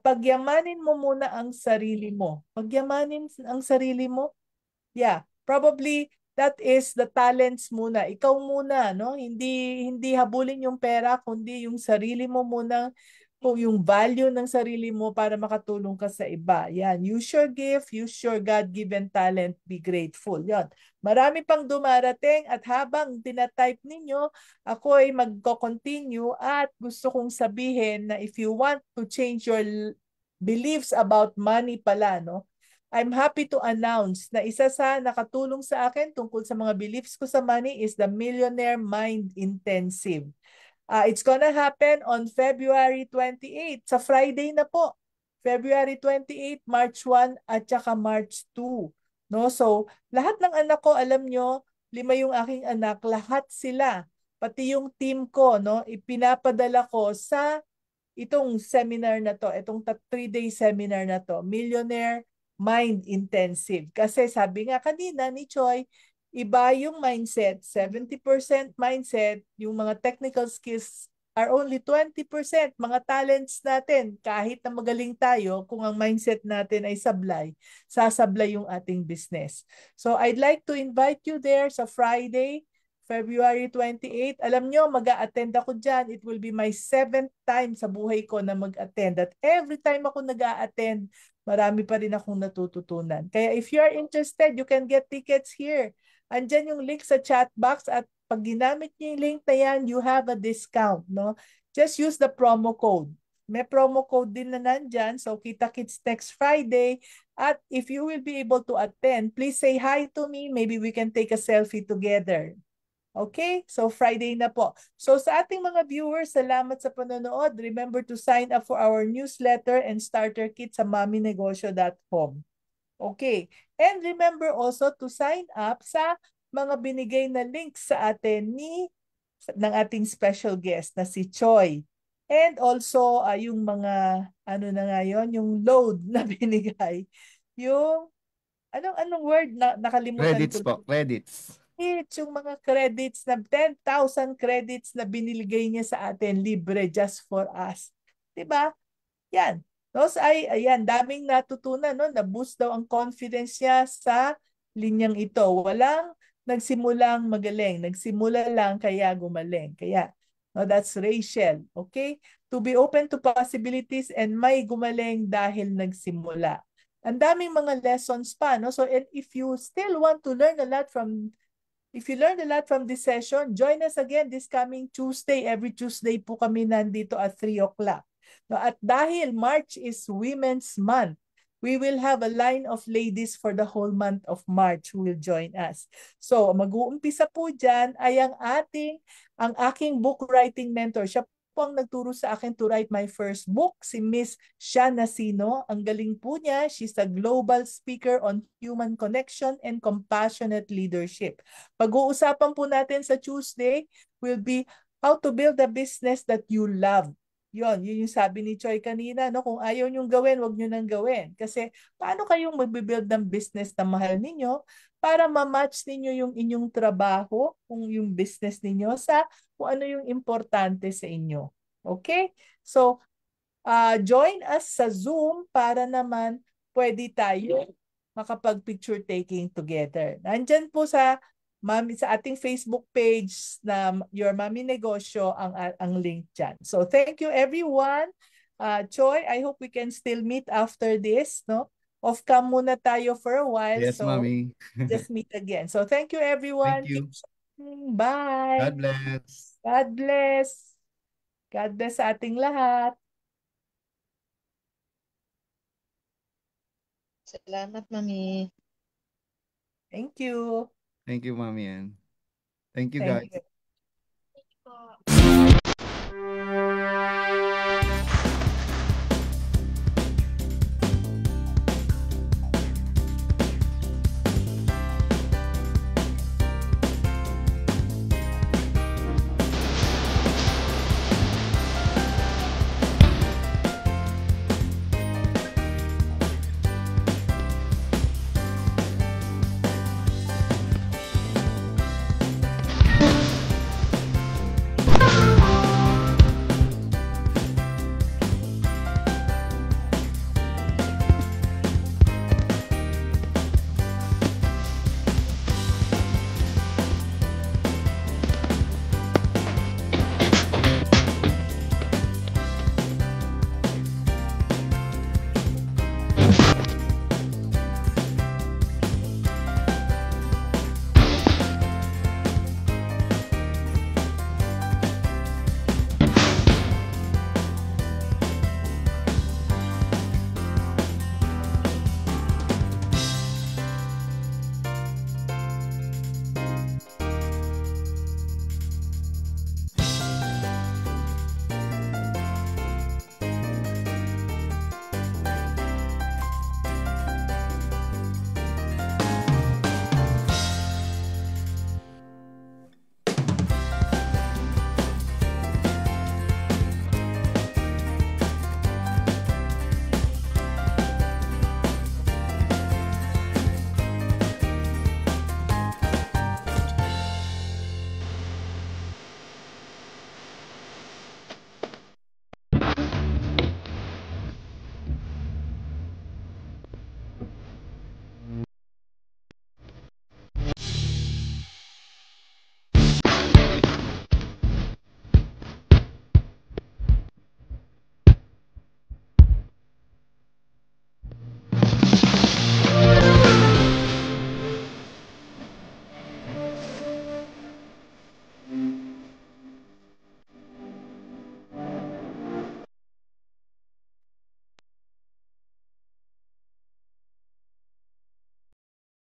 Pagyamanin mo muna ang sarili mo. Pagyamanin ang sarili mo. Yeah, probably that is the talents muna. Ikaw muna, no? Hindi habulin yung pera, kundi yung sarili mo muna, kung yung value ng sarili mo para makatulong ka sa iba. Yan, use your gift, use your God-given talent, be grateful. Yan. Marami pang dumarating at habang tinatype ninyo, ako ay magko-continue at gusto kong sabihin na if you want to change your beliefs about money pala, no? I'm happy to announce na isa sa nakatulong sa akin tungkol sa mga beliefs ko sa money is the Millionaire Mind Intensive. It's gonna happen on February 28, sa Friday na po. February 28, March 1 at saka March 2. No? So, lahat ng anak ko, alam nyo, 5 yung aking anak, lahat sila, pati yung team ko, no, ipinapadala ko sa itong seminar na to, itong 3-day seminar na to, Millionaire Mind Intensive. Kasi sabi nga kanina ni Choi, iba yung mindset, 70% mindset, yung mga technical skills are only 20%. Mga talents natin, kahit na magaling tayo, kung ang mindset natin ay sablay, sasablay yung ating business. So I'd like to invite you there sa Friday, February 28. Alam nyo, mag-a-attend ako dyan. It will be my 7th time sa buhay ko na mag-attend. At every time ako nag-a-attend, marami pa rin akong natututunan. Kaya if you are interested, you can get tickets here. Andyan yung link sa chat box at pag ginamit niyo yung link na yan, you have a discount. No? Just use the promo code. May promo code din na nandyan. So, kita-kits next Friday. At if you will be able to attend, please say hi to me. Maybe we can take a selfie together. Okay? So, Friday na po. So, sa ating mga viewers, salamat sa panonood. Remember to sign up for our newsletter and starter kit sa maminegosyo.com. Okay. And remember also to sign up sa mga binigay na links sa atin ng ating special guest na si Choi. And also, yung mga, ano na nga yun, yung load na binigay. Yung, anong word na nakalimutan Credits ko? po, credits. Yung mga credits na 10,000 credits na biniligay niya sa atin libre just for us. 'Di ba? Yan. No, so ayan, daming natutunan, no? Na-boost daw ang confidence niya sa linyang ito. Walang nagsimulang magaling, nagsimula lang kaya gumaling. Kaya, no, that's Rachel. Okay? To be open to possibilities and may gumaling dahil nagsimula. Ang daming mga lessons pa, no? So, and if you still want to learn a lot from If you learned a lot from this session, join us again this coming Tuesday. Every Tuesday po kami nandito at 3 o'clock. No, at dahil March is Women's Month, we will have a line of ladies for the whole month of March who will join us. So, mag-uumpisa po dyan ay ang aking book writing mentor. Siya po ang nagturo sa akin to write my first book, si Miss Shana Sino. Ang galing po niya. She's a global speaker on human connection and compassionate leadership. Pag-uusapan po natin sa Tuesday will be how to build a business that you love. Yun yung sabi ni Choi kanina, no? Kung ayaw nyong gawin, wag nyo nang gawin. Kasi paano kayong magbibuild ng business na mahal ninyo para ma-match ninyo yung inyong trabaho, kung yung business ninyo sa kung ano yung importante sa inyo. Okay? So, join us sa Zoom para naman pwede tayo makapag-picture taking together. Nandyan po sa ating Facebook page na Your Mommy Negosyo ang link dyan. So thank you everyone. Choi, I hope we can still meet after this, no? Off cam muna tayo for a while. Yes, So Mami. just meet again. So thank you everyone. Thank you. Keep shining. Bye. God bless. God bless. God bless sa ating lahat. Salamat, Mami. Thank you. Thank you, Mami Ann. Thank you, Thank guys. you.